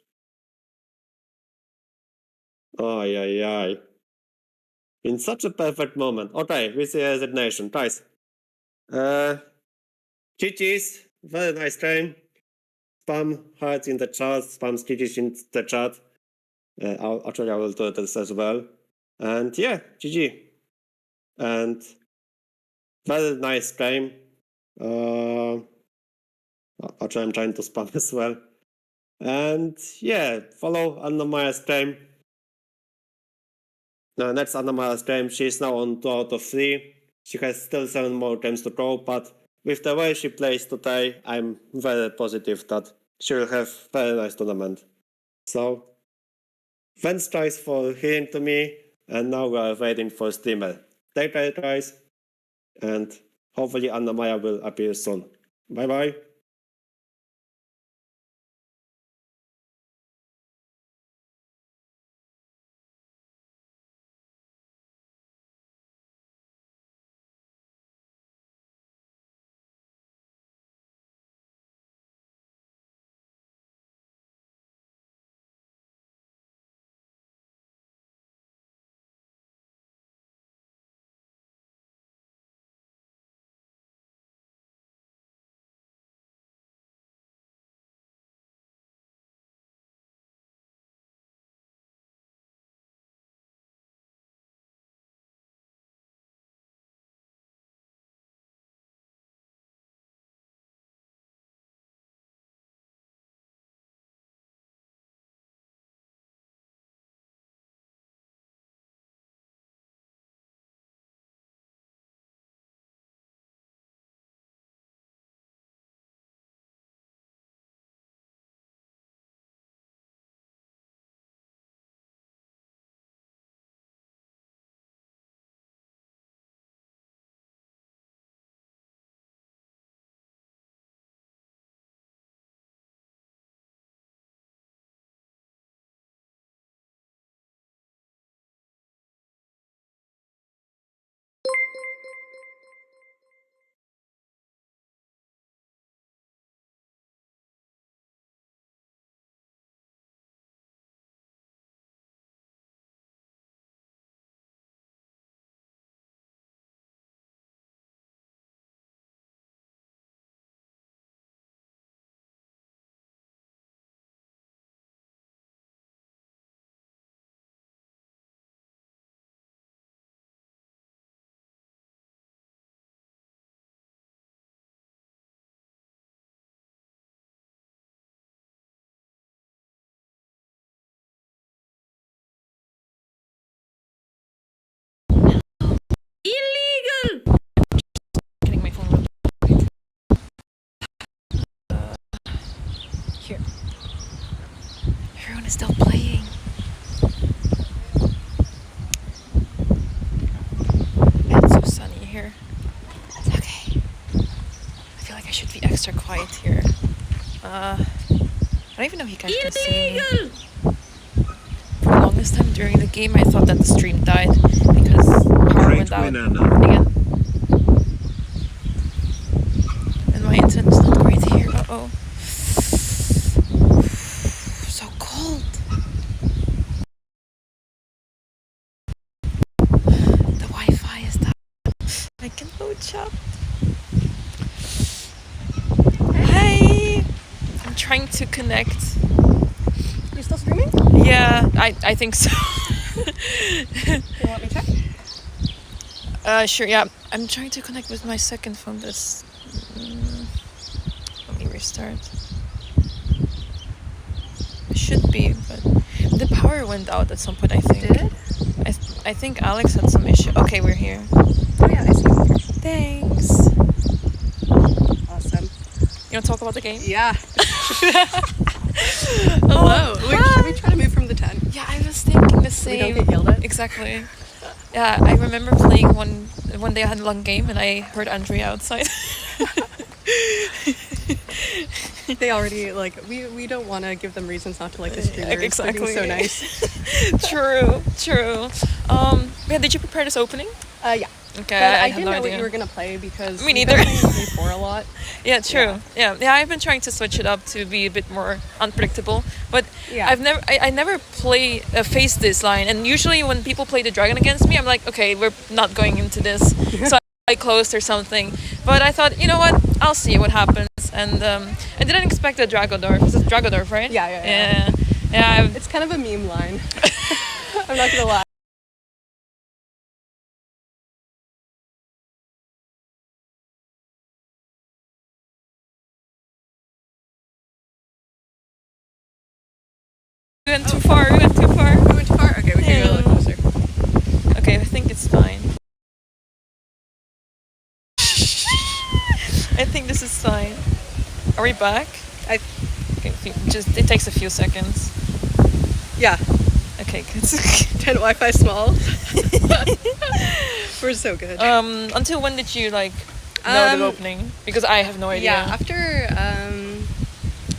Ay, ay, ay. In such a perfect moment. Okay, we see resignation. Guys. GG's. Very nice game. Spam hearts in the chat. Spam GG's in the chat. Actually, I will do this as well. And yeah, GG. And very nice game. Actually, I'm trying to spam as well. And yeah, follow Anna-Maja's game. Next Anna-Maja's game, she's now on 2 out of 3. She has still 7 more games to go, but with the way she plays today, I'm very positive that she will have very nice tournament. So, thanks guys for hearing to me, and now we are waiting for streamer. Take care guys, and hopefully Anna-Maja will appear soon. Bye bye. Illegal! Getting my phone real quick. Here. Everyone is still playing. It's so sunny here. It's okay. I feel like I should be extra quiet here. I don't even know if you guys can see me. For the longest time during the game, I thought that the stream died because power went out again. And my internet's not great here. Uh-oh. So cold. The Wi-Fi is down. I can load chat. Hey! I'm trying to connect. You still streaming? Yeah, I think so. You want me to check? Sure, yeah. I'm trying to connect with my second phone. Let me restart. It should be, but the power went out at some point, I think. Did it? I think Alex had some issue. Okay, we're here. Oh yeah, I see you. Thanks. Awesome. You want to talk about the game? Yeah. Hello. Should we try to move from the 10? Yeah, I was thinking the So we same. don't get yelled at? Exactly. Yeah, I remember playing one day I had a long game and I heard Andrea outside. They already like we don't want to give them reasons not to like this streamer. It's exactly. being so nice. True. Yeah, did you prepare this opening? Yeah. Okay, But I had didn't no know what idea. you were gonna play because Me you've neither. been playing before a lot. Yeah, true. Yeah. I've been trying to switch it up to be a bit more unpredictable. But Yeah. I never face this line. And usually when people play the dragon against me, I'm like, okay, we're not going into this. So I closed or something. But I thought, you know what? I'll see what happens. And I didn't expect a Dragodorf. It's a Dragodorf, right? Yeah. Yeah. It's kind of a meme line. I'm not gonna lie. We went too far. We went too far. Okay, we can go a little closer. Okay, I think it's fine. I think this is fine. Are we back? Okay, it takes a few seconds. Yeah. Okay, good. 10 Wi-Fi small. We're so good. Until when did you know the opening? Because I have no idea. Yeah, after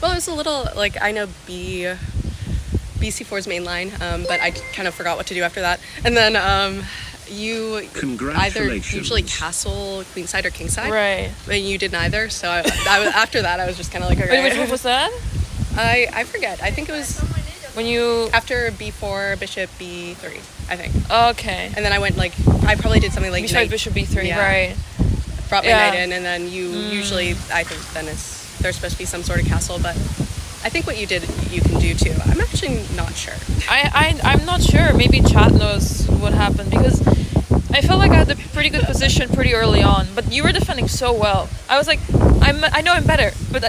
well, it was a little like I know BC4's main line, but I kind of forgot what to do after that. And then you either Congratulations. usually castle queenside or kingside, Right. but you did neither. So I was, after that, I was just kind of like, okay. Wait, which move was that? I forget. I think it was When you... after B4, bishop B3, I think. Okay. And then I went I probably did something like You tried knight, bishop b3, Yeah. right. brought my Yeah. knight in, and then you usually, I think then there's supposed to be some sort of castle, but I think what you did, you can do too. I'm actually not sure. I'm not sure. Maybe chat knows what happened because I felt like I had a pretty good position pretty early on, but you were defending so well. I was like, I know I'm better, but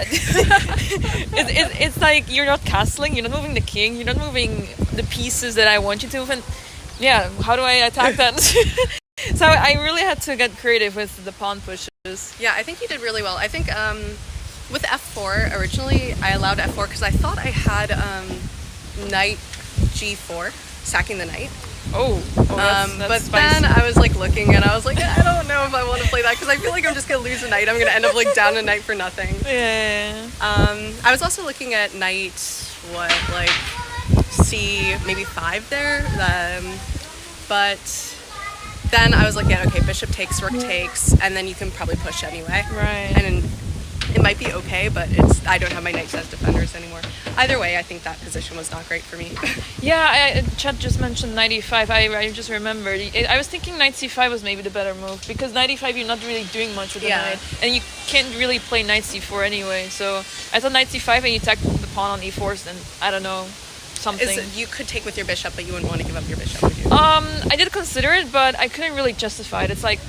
it's like you're not castling, you're not moving the king, you're not moving the pieces that I want you to move, and yeah, how do I attack that? So I really had to get creative with the pawn pushes. Yeah, I think you did really well. I think with F4, originally I allowed F4 because I thought I had knight G4, sacking the knight. That's But spicy. then I was like looking and I was like, I don't know if I want to play that because I feel like I'm just going to lose a knight. I'm going to end up like down a knight for nothing. Yeah. I was also looking at knight, C, maybe 5 there. But then I was like, yeah, okay, bishop takes, rook takes, and then you can probably push anyway. Right. And then it might be okay, but I don't have my knights as defenders anymore. Either way, I think that position was not great for me. Yeah, Chat just mentioned 95. I just remembered. I was thinking knight c5 was maybe the better move because knight e5 you're not really doing much with the Yeah. knight, and you can't really play knight c4 anyway. So I thought knight c5 and you attack the pawn on e4s, then I don't know, something. You could take with your bishop, but you wouldn't want to give up your bishop, would you? I did consider it, but I couldn't really justify it. It's like,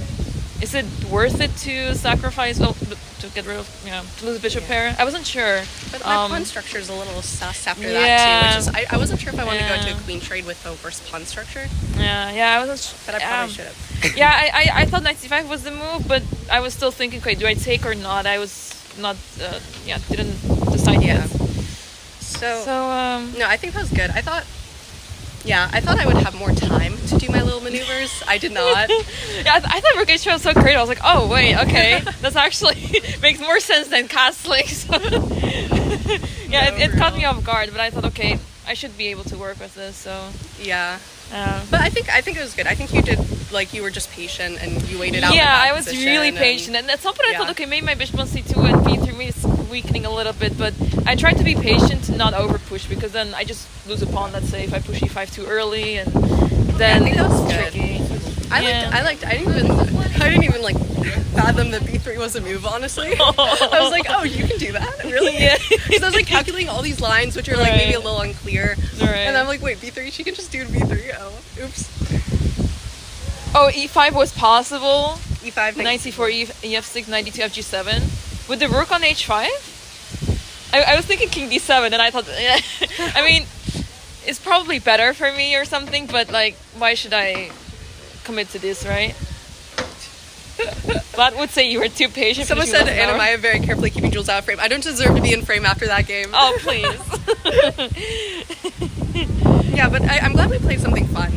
is it worth it to sacrifice? To get rid of, to lose a bishop pair? I wasn't sure. But my pawn structure is a little sus after Yeah. that too, which is I wasn't sure if I wanted to go into Yeah. a queen trade with the worst pawn structure, Yeah, I wasn't. but I probably should have. Yeah, I thought knight c5 was the move, but I was still thinking, okay, do I take or not? I was not, didn't decide Yeah. yet. So, So, no, I think that was good. I thought I would have more time to do my little maneuvers. I did not. yeah, I thought rook h2 was so great. I was like, oh wait, okay, that's actually makes more sense than castling. So yeah, it caught me off guard, but I thought, okay, I should be able to work with this. So Yeah. But I think it was good. I think you did, you were just patient and you waited out. yeah, in that I was position really and- patient, and at some point I thought, Yeah. okay, maybe my bishop on c2 and b3 is weakening a little bit, but I tried to be patient to not over push because then I just lose a pawn. Let's say if I push e5 too early, and then I think that was it's good. tricky. I didn't even fathom that B3 was a move, honestly. I was like, oh, you can do that? Really? Yeah. Because I was calculating all these lines, which are maybe a little unclear. Right. And I'm like, wait, B3, she can just do B3. Oh, oops. Oh, e5 was possible. E5, Knight c4, ef6, knight d2, fg7. With the rook on h5? I was thinking king d7, and I thought, I mean, it's probably better for me or something, but why should I commit to this, right? Vlad would say you were too patient. Someone because said you lost an hour. Anna-Maja very carefully keeping Jules out of frame. I don't deserve to be in frame after that game. Oh, please. Yeah, but I'm glad we played something fun.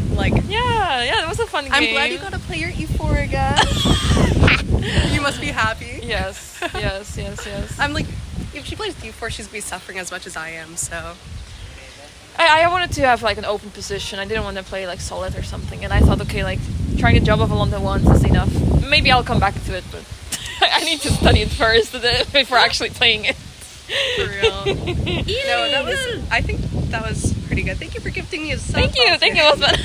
Yeah, it was a fun game. I'm glad you got to play your E4 D4 again. You must be happy. Yes. I'm like, if she plays D4, she's gonna be suffering as much as I am. So I wanted to have like an open position. I didn't want to play like solid or something, and I thought, okay, like trying to Java London once is enough. Maybe I'll come back to it, but I need to study it first before actually playing it. for real. No, that was. I think that was pretty good. Thank you for gifting me a sub. Thank you, Osman.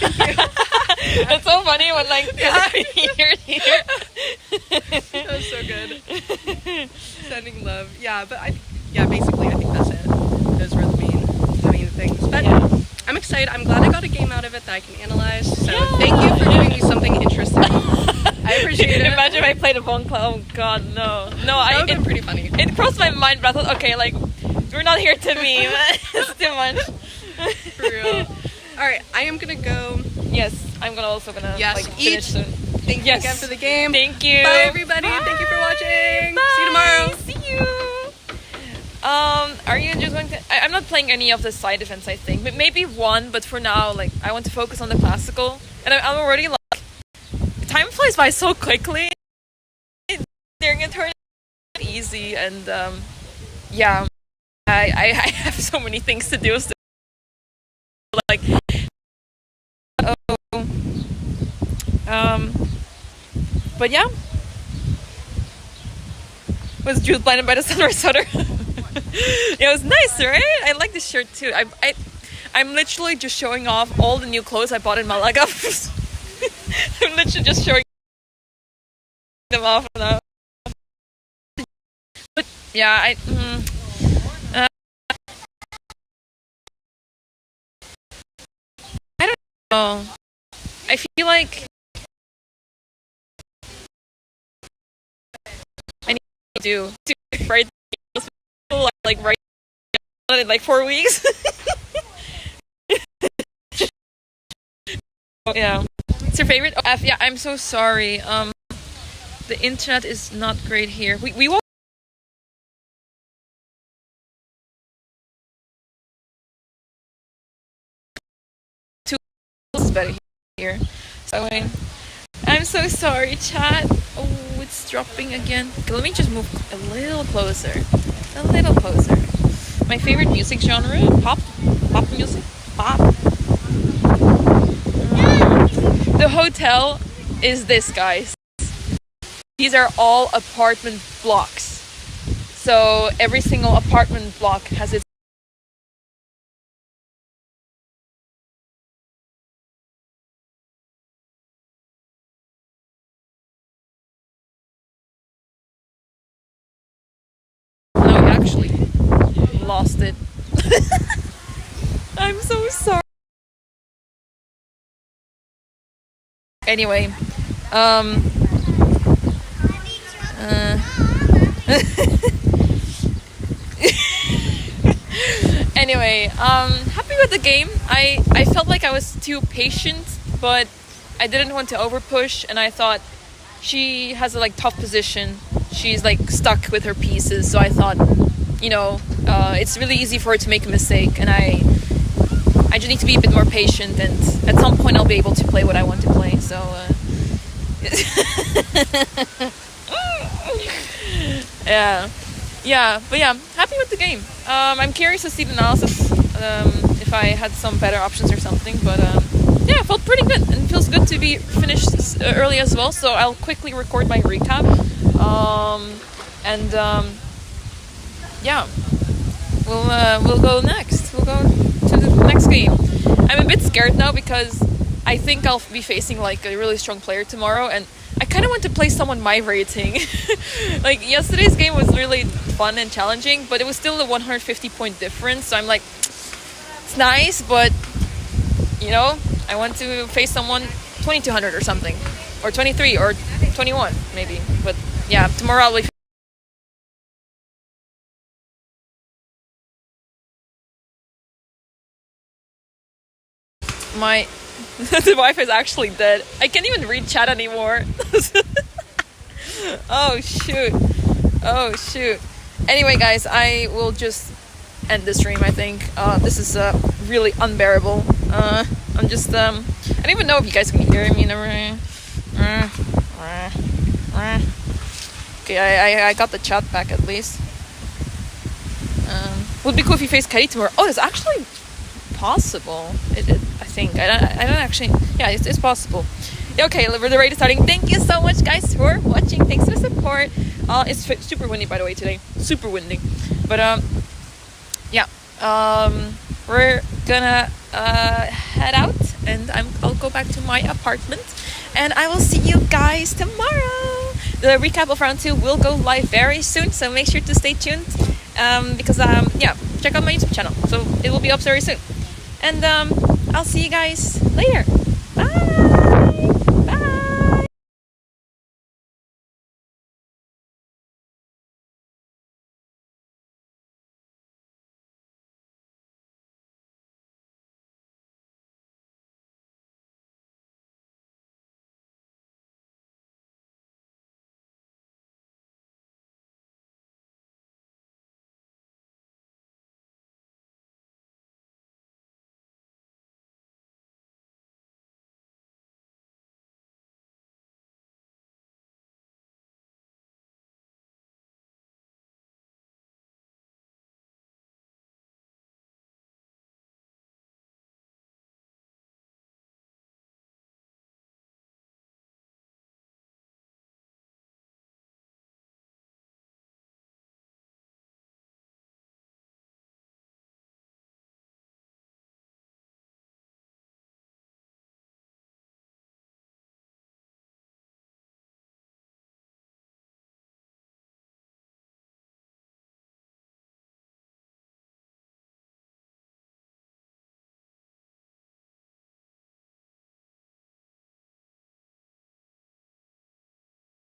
It's so funny when like here. That was so good. Sending love. Yeah, but basically I think that's it. Those were the main things. But Yeah. I'm excited. I'm glad I got a game out of it that I can analyze. So thank you for giving me something interesting. I appreciate it. Imagine if I played a Von Cloud. Oh God, no. That would have been pretty funny. It crossed my mind, but I thought, okay, like we're not here to meme. It's too much. For real. Alright, I am gonna go. Yes, I'm also gonna Yes, like eat. finish soon. Thank you again for the game. Thank you. Bye everybody. Thank you for watching. See you tomorrow. See you. Are you just going to? I'm not playing any of the side events. I think, but maybe one. But for now, like I want to focus on the classical, and I'm already like time flies by so quickly. During a tournament, easy, and yeah, I have so many things to do. So, like, but yeah. Was Jude blinded by the sunrise sweater? It was nice, right? I like this shirt too. I'm literally just showing off all the new clothes I bought in Malaga. I'm literally just showing them off now. But yeah, I don't know. I feel like I need to do right like right in like 4 weeks. Yeah. It's your favorite? Oh, yeah, I'm so sorry. The internet is not great here. We won't. Two is better here. So I'm so sorry, chat. Oh, it's dropping again. Okay, let me just move a little closer. A little closer. My favorite music genre? Pop music? Pop. The hotel is this, guys. These are all apartment blocks. So every single apartment block has its No, we actually lost it. I'm so sorry. Anyway, anyway, happy with the game. I felt like I was too patient, but I didn't want to overpush, and I thought she has a like tough position. She's like stuck with her pieces, so I thought, it's really easy for her to make a mistake, and I just need to be a bit more patient, and at some point I'll be able to play what I want to play. So but yeah, happy with the game. I'm curious to see the analysis, if I had some better options or something, but yeah, it felt pretty good, and it feels good to be finished early as well. So I'll quickly record my recap, yeah, we'll go next. We'll go to the next game. I'm a bit scared now because I think I'll be facing like a really strong player tomorrow, and I kind of want to play someone my rating. Like yesterday's game was really fun and challenging, but it was still a 150 point difference. So I'm like, it's nice, but I want to face someone 2200 or something, or 23 or 21 maybe. But yeah, tomorrow I'll be. The Wi-Fi is actually dead. I can't even read chat anymore. Oh shoot. Anyway, guys, I will just end the stream. I think this is really unbearable. I don't even know if you guys can hear me. Okay, I got the chat back at least. Would be cool if you face Katie tomorrow. Oh, it's actually possible. I think. I don't actually. Yeah, it's possible. Okay, we're ready to starting. Thank you so much, guys, for watching. Thanks for the support. It's super windy, by the way, today. Super windy. But yeah. We're gonna head out, and I'll go back to my apartment, and I will see you guys tomorrow. The recap of round 2 will go live very soon, so make sure to stay tuned. Because yeah, check out my YouTube channel, so it will be up very soon. And I'll see you guys later. Bye.